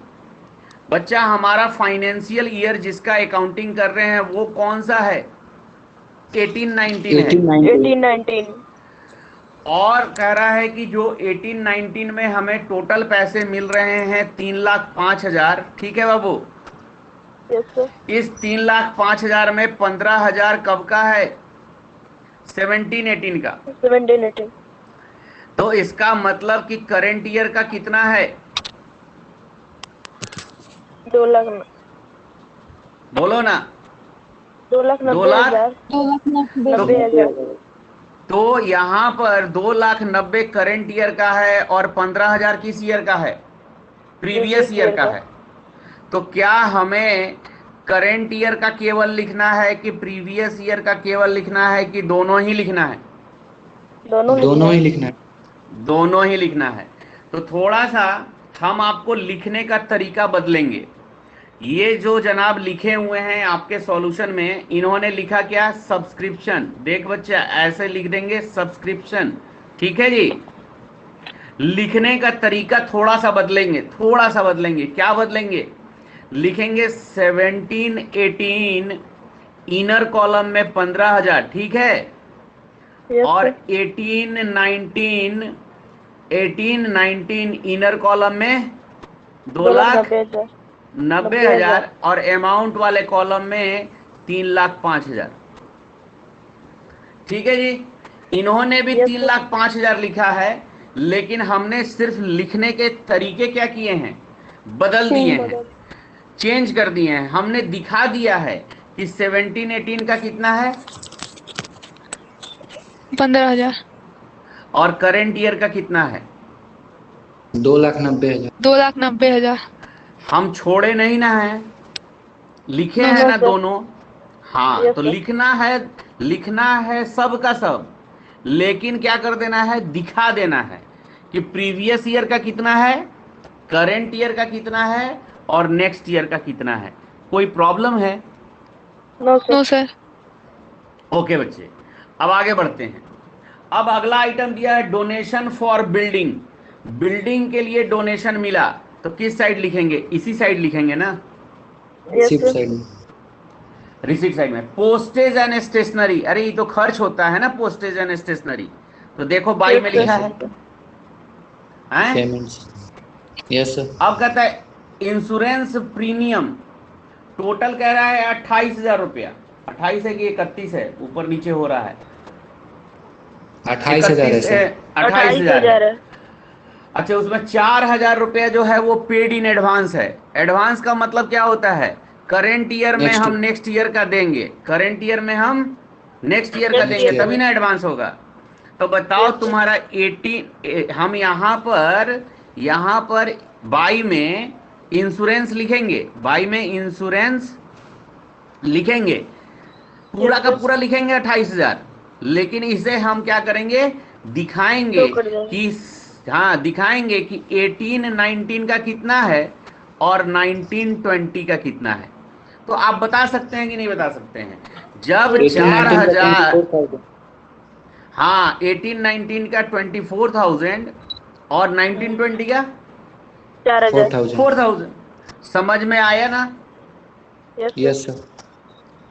बच्चा, हमारा फाइनेंशियल ईयर जिसका अकाउंटिंग कर रहे हैं वो कौन सा है? 18-19 है। 18-19। और कह रहा है कि जो 18-19 में हमें टोटल पैसे मिल रहे हैं 3,05,000। ठीक है बाबू? Yes sir. इस 3,05,000 में 15,000 कब का है? 17-18 का। 17-18। तो इसका मतलब कि करंट ईयर का कितना है? 2 लाख। बोलो ना। 2,90,000। 2,90,000। तो यहां पर 2,90,000 करंट ईयर का है और 15,000 किस ईयर का है? प्रीवियस ईयर का है। तो क्या हमें करंट ईयर का केवल लिखना है कि प्रीवियस ईयर का केवल लिखना है कि दोनों ही लिखना है? दोनों ही लिखना है। दोनों ही लिखना है। तो थोड़ा सा हम आपको लिखने का तरीका बदलेंगे। ये जो जनाब लिखे हुए हैं आपके सॉल्यूशन में, इन्होंने लिखा क्या? सब्सक्रिप्शन। देख बच्चा, ऐसे लिख देंगे सब्सक्रिप्शन। ठीक है जी? लिखने का तरीका थोड़ा सा बदलेंगे, थोड़ा सा बदलेंगे। क्या बदलेंगे? लिखेंगे 17-18 इनर कॉलम में 15,000। ठीक है? और 18-19 इनर कॉलम में 2,90,000 और अमाउंट वाले कॉलम में 3,05,000। ठीक है जी? इन्होंने भी 3,05,000 लिखा है, लेकिन हमने सिर्फ लिखने के तरीके क्या किए हैं? बदल दिए हैं, चेंज कर दिए हैं। हमने दिखा दिया है कि 17-18 का कितना है? 15,000। और करंट ईयर का कितना है? 2,90,000। 2,90,000। हम छोड़े नहीं ना है, लिखे हैं ना दोनों। हाँ, तो लिखना है सब का सब, लेकिन क्या कर देना है? दिखा देना है कि प्रीवियस ईयर का कितना है, करंट ईयर का कितना है और नेक्स्ट ईयर का कितना है। कोई प्रॉब्लम है? No sir. ओके बच्चे, अब आगे बढ़ते हैं। अब अगला आइटम दिया है डोनेशन फॉर बिल्डिंग। बिल्डिंग के लिए डोनेशन मिला, तो किस साइड लिखेंगे? इसी साइड लिखेंगे ना, रिसीप्ट साइड में। रिसीट साइड में। पोस्टेज एंड स्टेशनरी, अरे ये तो खर्च होता है ना, पोस्टेज एंड स्टेशनरी। तो देखो बाई में लिखा है, पेमेंट्स। Yes sir. अब कहता है इंश्योरेंस प्रीमियम टोटल कह रहा है 28,000 रुपया। 28 है कि 31 है, ऊपर नीचे हो रहा है। 28,000 है सर। 28,000 28,000 है। है। अच्छा, उसमें 4,000 रुपया जो है वो पेड इन एडवांस है। एडवांस का मतलब क्या होता है? करेंट ईयर में हम नेक्स्ट ईयर का देंगे, करेंट ईयर में हम नेक्स्ट ईयर का देंगे, तभी ना एडवांस होगा। तो बताओ तुम्हारा 18, हम यहाँ पर बाई में इंश्योरेंस लिखेंगे, बाई में इंश्योरेंस लिखेंगे, पूरा का पूरा लिखेंगे 28,000। लेकिन इसे हम क्या करेंगे, दिखाएंगे कि हाँ, दिखाएंगे कि 18-19 का कितना है और 19-20 का कितना है। तो आप बता सकते हैं कि नहीं बता सकते हैं? जब 4,000, हाँ, 18-19 का 24,000 और 19-20 का 4,000। समझ में आया ना? Yes sir.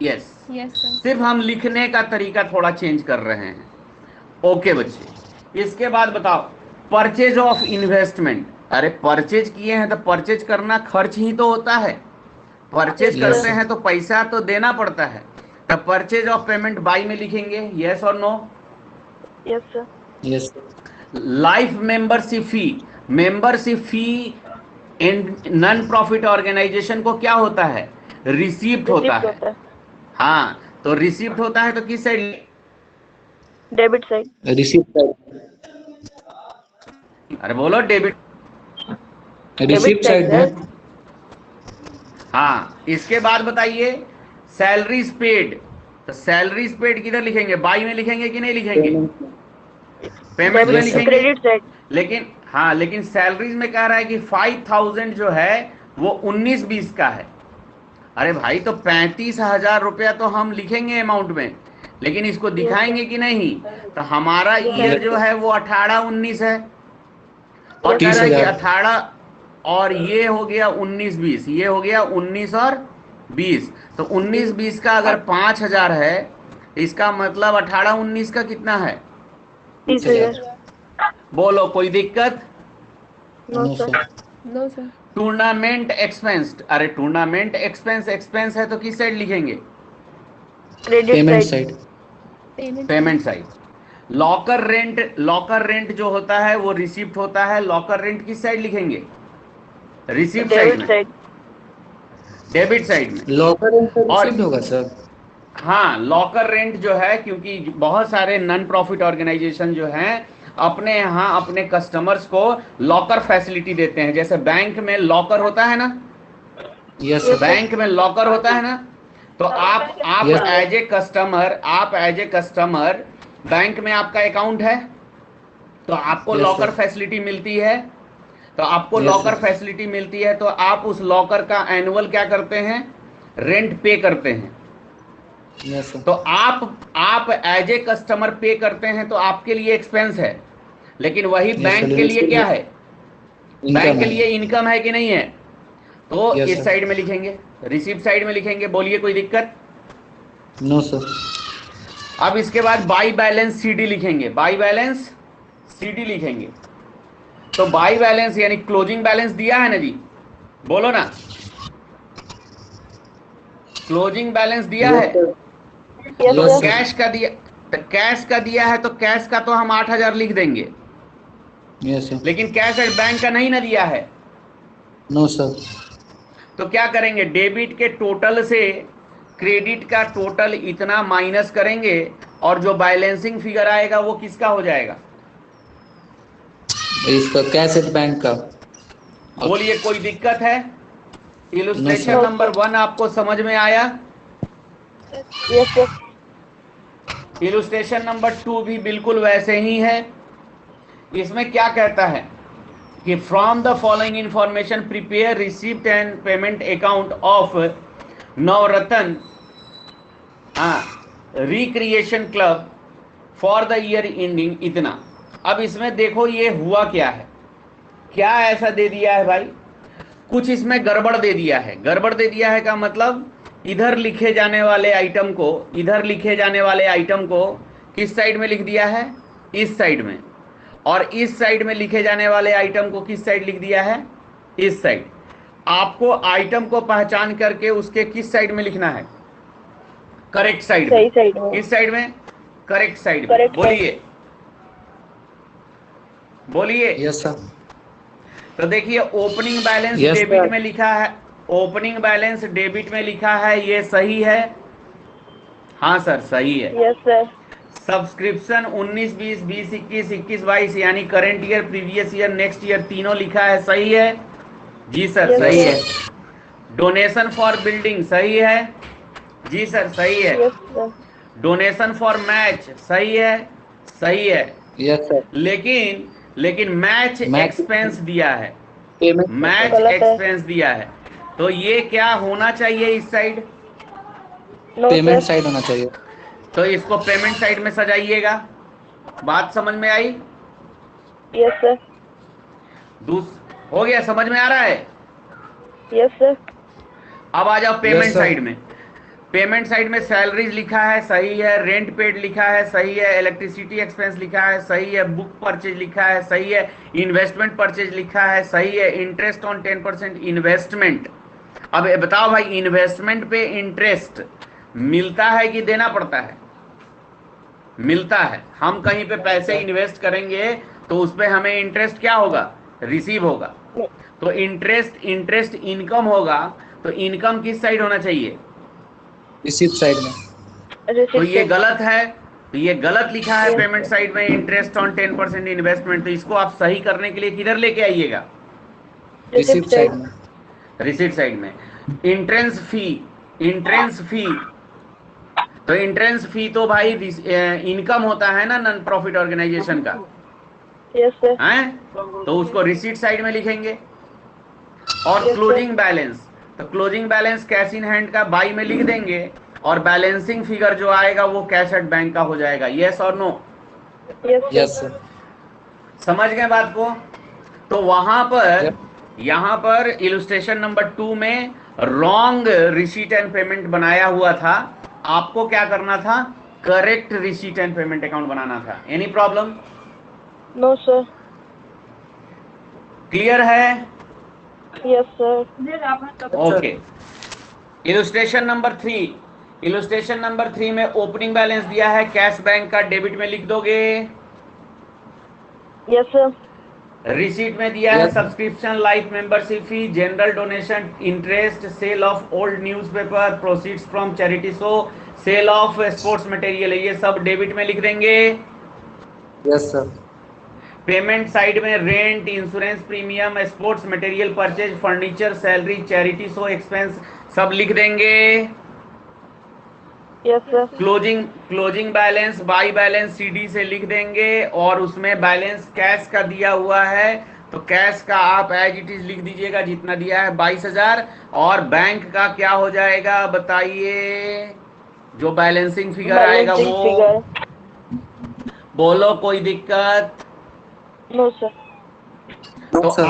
Yes. Yes sir. सिर्फ हम लिखने का तरीका थोड़ा चेंज कर रहे हैं। ओके बच्चे, इसके बाद बताओ परचेज ऑफ इन्वेस्टमेंट। अरे परचेज किए हैं तो परचेज करना खर्च ही तो होता है। परचेज करते हैं तो पैसा तो देना पड़ता है। तो परचेज ऑफ पेमेंट बाई में लिखेंगे, यस और no? Yes sir. Yes. Life membership fee in non profit organisation को क्या होता है? रिसीप्ट होता है। हाँ, तो रिसीप्ट होता है तो किस साइड? Debit side. रिसीप्ट अरे बोलो, डेबिट। रिसीप्ट साइड में। हाँ, इसके बाद बताइए सैलरीज पेड। तो सैलरीज पेड किधर लिखेंगे? बाई में लिखेंगे कि नहीं लिखेंगे? पेमेंट में लिखेंगे। Credit side. लेकिन हाँ, लेकिन सैलरीज में कह रहा है कि 5,000 जो है वो 19-20 का है। अरे भाई, तो 35,000 रुपया तो हम लिखेंगे अमाउंट में, लेकिन इसको दिखाएंगे कि नहीं? तो हमारा ईयर जो है वो 18-19 है, और कह रहा है कि 18, और ये हो गया 19-20, ये हो गया 19 और 20। तो 19-20 का अगर 5,000 है, इसका मतलब 18-19 का कितना है? 30,000। बोलो, कोई दिक्कत? No sir. No sir. Tournament expense. अरे टूर्नामेंट एक्सपेंस है तो किस साइड लिखेंगे? Credit side. Payment side. Locker rent जो होता है वो रिसिप्ट होता है। लॉकर रेंट किस साइड लिखेंगे? रिसिप्ट साइड में, डेबिट साइड में। लॉकर रेंट और रिसीप्ट होगा सर। हाँ, लॉकर रेंट जो है, क्योंकि बहुत सारे नॉन प्रॉफिट ऑर्गेनाइजेशन जो हैं अपने यहाँ अपने कस्टमर्स को लॉकर फैसिलिटी देते हैं। जैसे बैंक में लॉकर होता है ना, यस बैंक में लॉकर होता है ना, तो आप एज ए कस्टमर बैंक में आपका अकाउंट है, तो आपको लॉकर फैसिलिटी मिलती है। तो आपको लॉकर फैसिलिटी मिलती है तो आप उस लॉकर का एनुअल क्या करते हैं? रेंट पे करते हैं। तो आप एज ए कस्टमर पे करते हैं तो आपके लिए एक्सपेंस है, लेकिन वही बैंक के लिए क्या है? बैंक के लिए इनकम है कि नहीं है? तो इस साइड में लिखेंगे, रिसीप्ट साइड में लिखेंगे। बोलिए, कोई दिक्कत? No sir. अब इसके बाद बाई बैलेंस सीडी लिखेंगे, बाई बैलेंस सीडी लिखेंगे। तो बाई बैलेंस यानी क्लोजिंग बैलेंस दिया है ना जी, बोलो ना, क्लोजिंग बैलेंस दिया है। तो कैश का दिया, तो कैश का दिया है तो कैश का तो हम 8,000 लिख देंगे। Yes sir. लेकिन कैश एट बैंक का नहीं ना दिया है। No sir. तो क्या करेंगे? डेबिट के टोटल से क्रेडिट का टोटल इतना माइनस करेंगे, और जो बैलेंसिंग फिगर आएगा वो किसका हो जाएगा? इसका कैश एट बैंक का। बोलिए, कोई दिक्कत है? इलुस्ट्रेशन नंबर 1 आपको समझ में आया? Yes sir. इलुस्ट्रेशन नंबर 2 भी बिल्कुल वैसे ही है। इसमें क्या कहता है कि from the following information prepare receipt and payment account of Navratna recreation club for the year ending इतना। अब इसमें देखो ये हुआ क्या है, क्या ऐसा दे दिया है भाई? कुछ इसमें गड़बड़ दे दिया है। गड़बड़ दे दिया है का मतलब इधर लिखे जाने वाले आइटम को, इधर लिखे जाने वाले आइटम को किस साइड में लिख दिया है? इस साइड में। और इस साइड में लिखे जाने वाले आइटम को किस साइड लिख दिया है? इस साइड। आपको आइटम को पहचान करके उसके किस साइड में लिखना है? करेक्ट साइड सही में। साइड में। किस साइड में? करेक्ट साइड में। Correct side. बोलिए बोलिए। Yes sir. तो देखिए, opening balance Yes, debit sir. में लिखा है, ओपनिंग बैलेंस डेबिट में लिखा है, ये सही है? हाँ सर, सही है। Yes sir. सब्सक्रिप्शन 19 20 20 21 21 22 यानी current year, previous year, next year तीनों लिखा है, सही है? जी सर, Yes, सही sir. है। डोनेशन फॉर बिल्डिंग सही है? जी सर, सही है। Yes sir. Donation for match सही है? सही है। Yes sir. लेकिन मैच मैच एक्सपेंस दिया है, पेमेंट मैच गलत है। एक्सपेंस दिया है, तो ये क्या होना चाहिए इस side? No payment sir. Side होना चाहिए। तो इसको पेमेंट साइड में सजाइएगा। बात समझ में आई? Yes sir. हो गया, समझ में आ रहा है? Yes sir. अब आ जाओ पेमेंट Yes, sir. साइड में। पेमेंट साइड में सैलरीज लिखा है, सही है। रेंट पेड लिखा है, सही है। इलेक्ट्रिसिटी एक्सपेंस लिखा है, सही है। बुक परचेज लिखा है, सही है। इन्वेस्टमेंट परचेज लिखा है, सही है। Interest on 10% investment. अब ये बताओ भाई, इन्वेस्टमेंट पे इंटरेस्ट मिलता है कि देना पड़ता है? मिलता है। हम कहीं पे पैसे इन्वेस्ट करेंगे तो उस पे हमें इंटरेस्ट क्या होगा? रिसीव होगा। तो इंटरेस्ट इनकम होगा, तो इनकम किस साइड होना चाहिए? रिसीप्ट साइड में। तो रिसिप्ट ये साइड। गलत है, तो ये गलत लिखा है Yes, पेमेंट sir. साइड में, इंटरेस्ट ऑन 10% इन्वेस्टमेंट। तो इसको आप सही करने के लिए किधर लेके आइएगा? Receipt receipt side side. में। रिसीट साइड में। इंट्रेंस फी, इंट्रेंस फी, तो इंट्रेंस फी तो भाई इनकम होता है ना नॉन प्रॉफिट ऑर्गेनाइजेशन का, यस सर। हैं? तो उसको रिसीट साइड में लिखेंगे। और यस सर। क्लोजिंग बैलेंस, तो closing balance cash in hand का बाई में लिख देंगे, और बैलेंसिंग फिगर जो आएगा वो कैश एट बैंक का हो जाएगा। यस और no? Yes yes sir. Sir. समझ गए बात को? तो वहां पर, Yep. यहां पर इलस्ट्रेशन नंबर 2 में रॉन्ग रिसीट एंड पेमेंट बनाया हुआ था। आपको क्या करना था? Correct receipt and payment account बनाना था। Any problem? No sir. Clear है? Yes sir. Okay. Illustration number 3, illustration number 3 में ओपनिंग बैलेंस दिया है, कैश बैंक का डेबिट में लिख दोगे। Yes sir. रिसीट में दिया है Yes. Subscription, life membership fee, general donation, interest, sale of old newspaper, proceeds from charity show, sale of sports material, ये सब डेबिट में लिख देंगे। Yes sir. पेमेंट साइड में rent, insurance premium, sports material purchase, furniture, salary, charity show expense सब लिख देंगे। Yes sir. Closing balance, by balance CD से लिख देंगे, और उसमें बैलेंस कैश का दिया हुआ है तो कैश का आप एज इट इज लिख दीजिएगा, जितना दिया है 22,000। और बैंक का क्या हो जाएगा बताइए? जो बैलेंसिंग फिगर आएगा बैलेंसिंग वो। फिगर। बोलो, कोई दिक्कत? No sir. तो सर।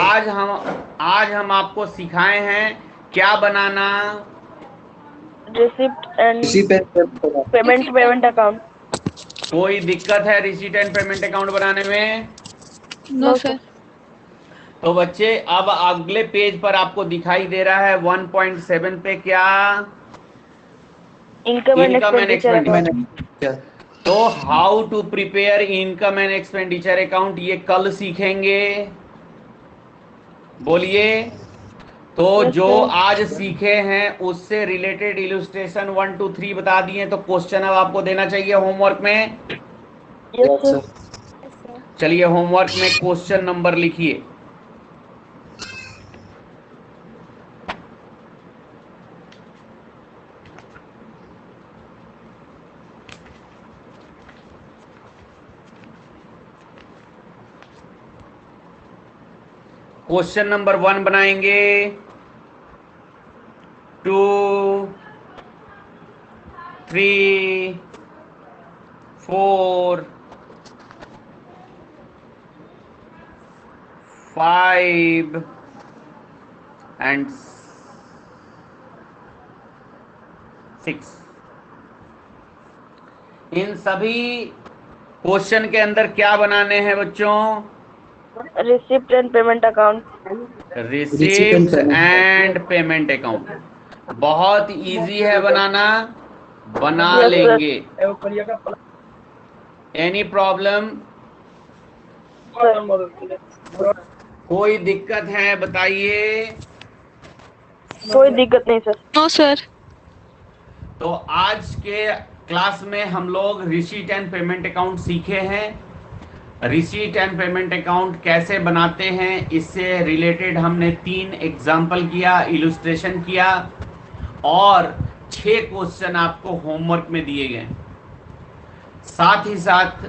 आज हम आपको सिखाए हैं क्या बनाना? रिसिप्ट एंड इसी पे पेमेंट अकाउंट। कोई दिक्कत है रिसीट एंड पेमेंट अकाउंट बनाने में? No no sir. सर। तो बच्चे, अब अगले पेज पर आपको दिखाई दे रहा है 1.7 पे क्या? Income and income and expenditure expenditure. Account. तो how to prepare income and expenditure account, ये कल सीखेंगे। बोलिए। तो Yes, जो sir. आज सीखे हैं उससे रिलेटेड इलस्ट्रेशन 1 2 3 बता दिए, तो क्वेश्चन अब आपको देना चाहिए होमवर्क में। Yes yes sir. सर। चलिए, होमवर्क में क्वेश्चन नंबर लिखिए। क्वेश्चन नंबर 1 बनाएंगे, 2, 3, 4, 5 एंड 6। इन सभी क्वेश्चन के अंदर क्या बनाने हैं बच्चों? Receipt and payment account. Receipt and payment account बहुत इजी है बनाना, बना Yes, sir. लेंगे। Any problem? कोई दिक्कत है बताइए। कोई दिक्कत नहीं सर। No sir. तो आज के क्लास में हम लोग रिसीट एंड पेमेंट अकाउंट सीखे हैं। रिसीट एंड पेमेंट अकाउंट कैसे बनाते हैं इससे रिलेटेड हमने 3 एग्जाम्पल किया, इलुस्ट्रेशन किया और 6 क्वेश्चन आपको होमवर्क में दिए गए। साथ ही साथ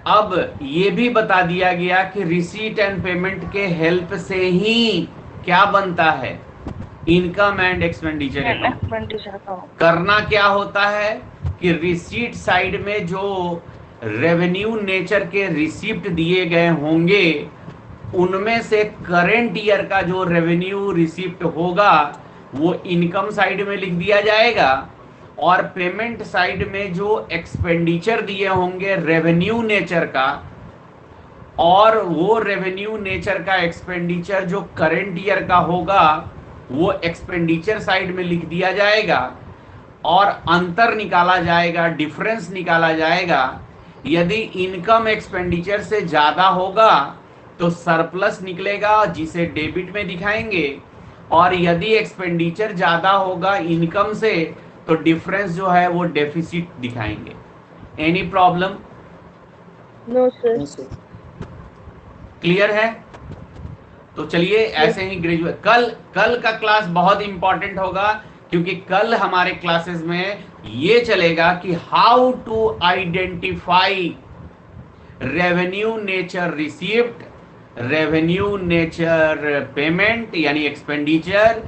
अब ये भी बता दिया गया कि रिसीट एंड पेमेंट के हेल्प से ही क्या बनता है, इनकम एंड एक्सपेंडिचर अकाउंट। करना क्या होता है कि रिसीट साइड में जो रेवेन्यू नेचर के रिसिप्ट दिए गए होंगे उनमें से करंट ईयर का जो रेवेन्यू रिसिप्ट होगा वो इनकम साइड में लिख दिया जाएगा और पेमेंट साइड में जो एक्सपेंडिचर दिए होंगे रेवेन्यू नेचर का और वो रेवेन्यू नेचर का एक्सपेंडिचर जो करंट ईयर का होगा वो एक्सपेंडिचर साइड में लिख दिया जाएगा और अंतर निकाला जाएगा, डिफरेंस निकाला जाएगा। यदि इनकम एक्सपेंडिचर से ज्यादा होगा तो सरप्लस निकलेगा जिसे डेबिट में दिखाएंगे और यदि एक्सपेंडिचर ज्यादा होगा इनकम से तो डिफरेंस जो है वो डेफिसिट दिखाएंगे। Any problem? No sir. Clear है? तो चलिए ऐसे ही ग्रेजुएट कल का क्लास बहुत इंपॉर्टेंट होगा क्योंकि कल हमारे क्लासेस में ये चलेगा कि how to identify revenue nature received, revenue nature payment यानी एक्सपेंडिचर,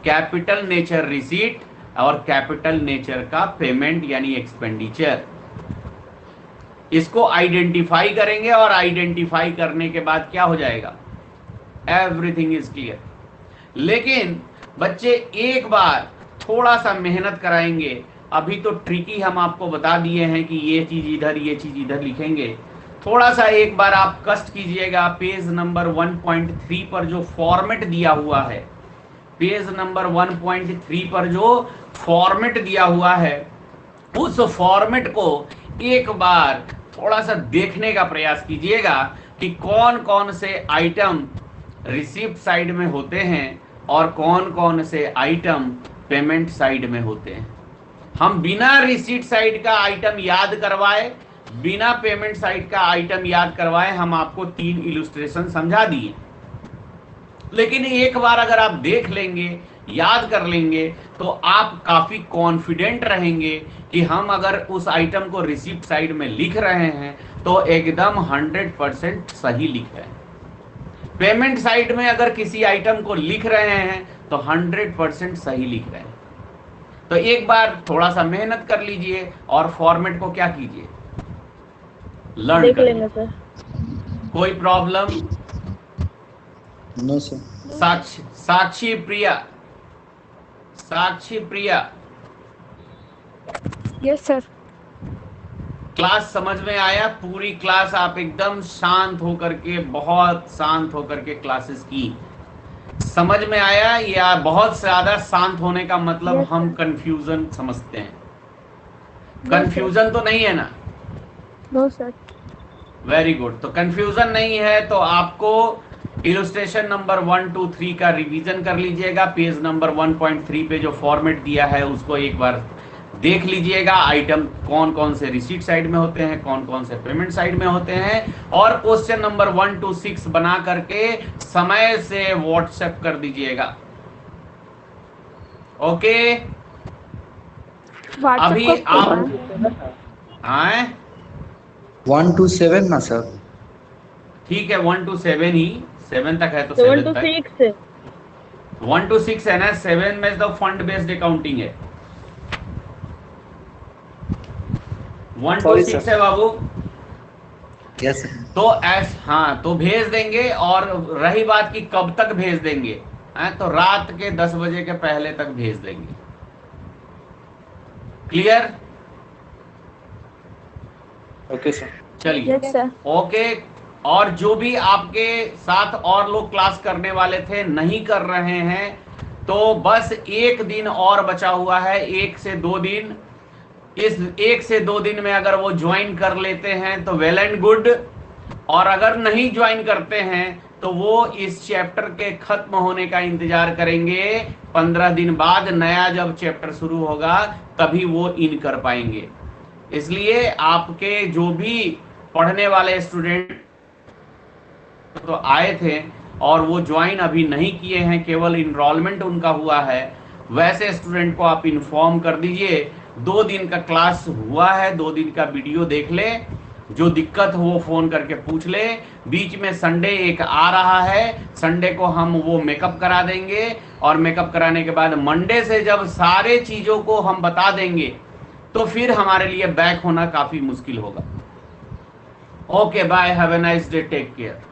कैपिटल नेचर रिसीट और कैपिटल नेचर का पेमेंट यानी एक्सपेंडिचर। इसको आइडेंटिफाई करेंगे और आइडेंटिफाई करने के बाद क्या हो जाएगा, एवरीथिंग इज क्लियर। लेकिन बच्चे एक बार थोड़ा सा मेहनत कराएंगे। अभी तो ट्रिकी हम आपको बता दिए हैं कि ये चीज इधर ये चीज इधर लिखेंगे। थोड़ा सा एक बार आप कष्ट कीजिएगा। पेज नंबर 1.3 पर जो फॉर्मेट दिया हुआ है, पेज नंबर 1.3 पर जो फॉर्मेट दिया हुआ है उस फॉर्मेट को एक बार थोड़ा सा देखने का प्रयास कीजिएगा कि कौन कौन से आइटम रिसीप्ट साइड में होते हैं और कौन कौन से आइटम पेमेंट साइड में होते हैं। हम बिना रिसीट साइड का आइटम याद करवाए, बिना पेमेंट साइड का आइटम याद करवाए हम आपको 3 इलुस्ट्रेशन समझा दिए। लेकिन एक बार अगर आप देख लेंगे, याद कर लेंगे तो आप काफी कॉन्फिडेंट रहेंगे कि हम अगर उस आइटम को रिसीप्ट साइड में लिख रहे हैं तो एकदम 100% सही लिख रहे हैं। पेमेंट साइड में अगर किसी आइटम को लिख रहे हैं तो 100% सही लिख रहे हैं। तो एक बार थोड़ा सा मेहनत कर लीजिए और फॉर्मेट को क्या कीजिए, लर्न देख कर लेंगे सर। कोई problem? No sir. Sakshi Priya, Sakshi Priya, yes sir. Class समझ में आया? पूरी क्लास आप एकदम शांत होकर के, बहुत शांत होकर के क्लासेस की, समझ में आया? या बहुत ज्यादा शांत होने का मतलब Yes, हम sir. कंफ्यूजन समझते हैं? Yes, कंफ्यूजन तो नहीं है ना? No sir. Very good. तो कंफ्यूजन नहीं है तो आपको इलस्ट्रेशन नंबर 1, 2, 3 का रिवीजन कर लीजिएगा। पेज नंबर 1.3 पे जो फॉर्मेट दिया है उसको एक बार देख लीजिएगा। आइटम कौन कौन से रिसीट साइड में होते हैं, कौन कौन से पेमेंट साइड में होते हैं और क्वेश्चन नंबर 1 to 6 बना करके समय से व्हाट्सएप कर दीजिएगा। ओके? अभी आप आए 1 to 7 ना सर? ठीक है, 1 to 7 ही, 7 तक है तो 7 7 to तक। 6 1 to 6 है ना, 7 में तो फंड बेस्ड अकाउंटिंग है। 1 to Sorry, 6 sir. है बाबू। Yes sir. तो हाँ, तो भेज देंगे। और रही बात कि कब तक भेज देंगे, तो रात के 10 बजे के पहले तक भेज देंगे। क्लियर? Okay sir. चलिए, यस सर। ओके। और जो भी आपके साथ और लोग क्लास करने वाले थे नहीं कर रहे हैं, तो बस 1 दिन और बचा हुआ है, 1 से 2 दिन। इस 1 से 2 दिन में अगर वो ज्वाइन कर लेते हैं तो वेल एंड गुड, और अगर नहीं ज्वाइन करते हैं तो वो इस चैप्टर के खत्म होने का इंतजार करेंगे। 15 दिन बाद नया जब चैप्टर शुरू होगा तभी वो इन कर पाएंगे। इसलिए आपके जो भी पढ़ने वाले स्टूडेंट तो आए थे और वो ज्वाइन अभी नहीं किए हैं, केवल इनरोलमेंट उनका हुआ है, वैसे स्टूडेंट को आप इन्फॉर्म कर दीजिए 2 दिन का क्लास हुआ है, 2 दिन का वीडियो देख ले, जो दिक्कत हो वो फोन करके पूछ ले। बीच में संडे एक आ रहा है, संडे को हम वो मेकअप करा देंगे, और मेकअप कराने के बाद मंडे से जब सारे चीजों को हम बता देंगे तो फिर हमारे लिए बैक होना काफी मुश्किल होगा। Okay bye, have a nice day, take care.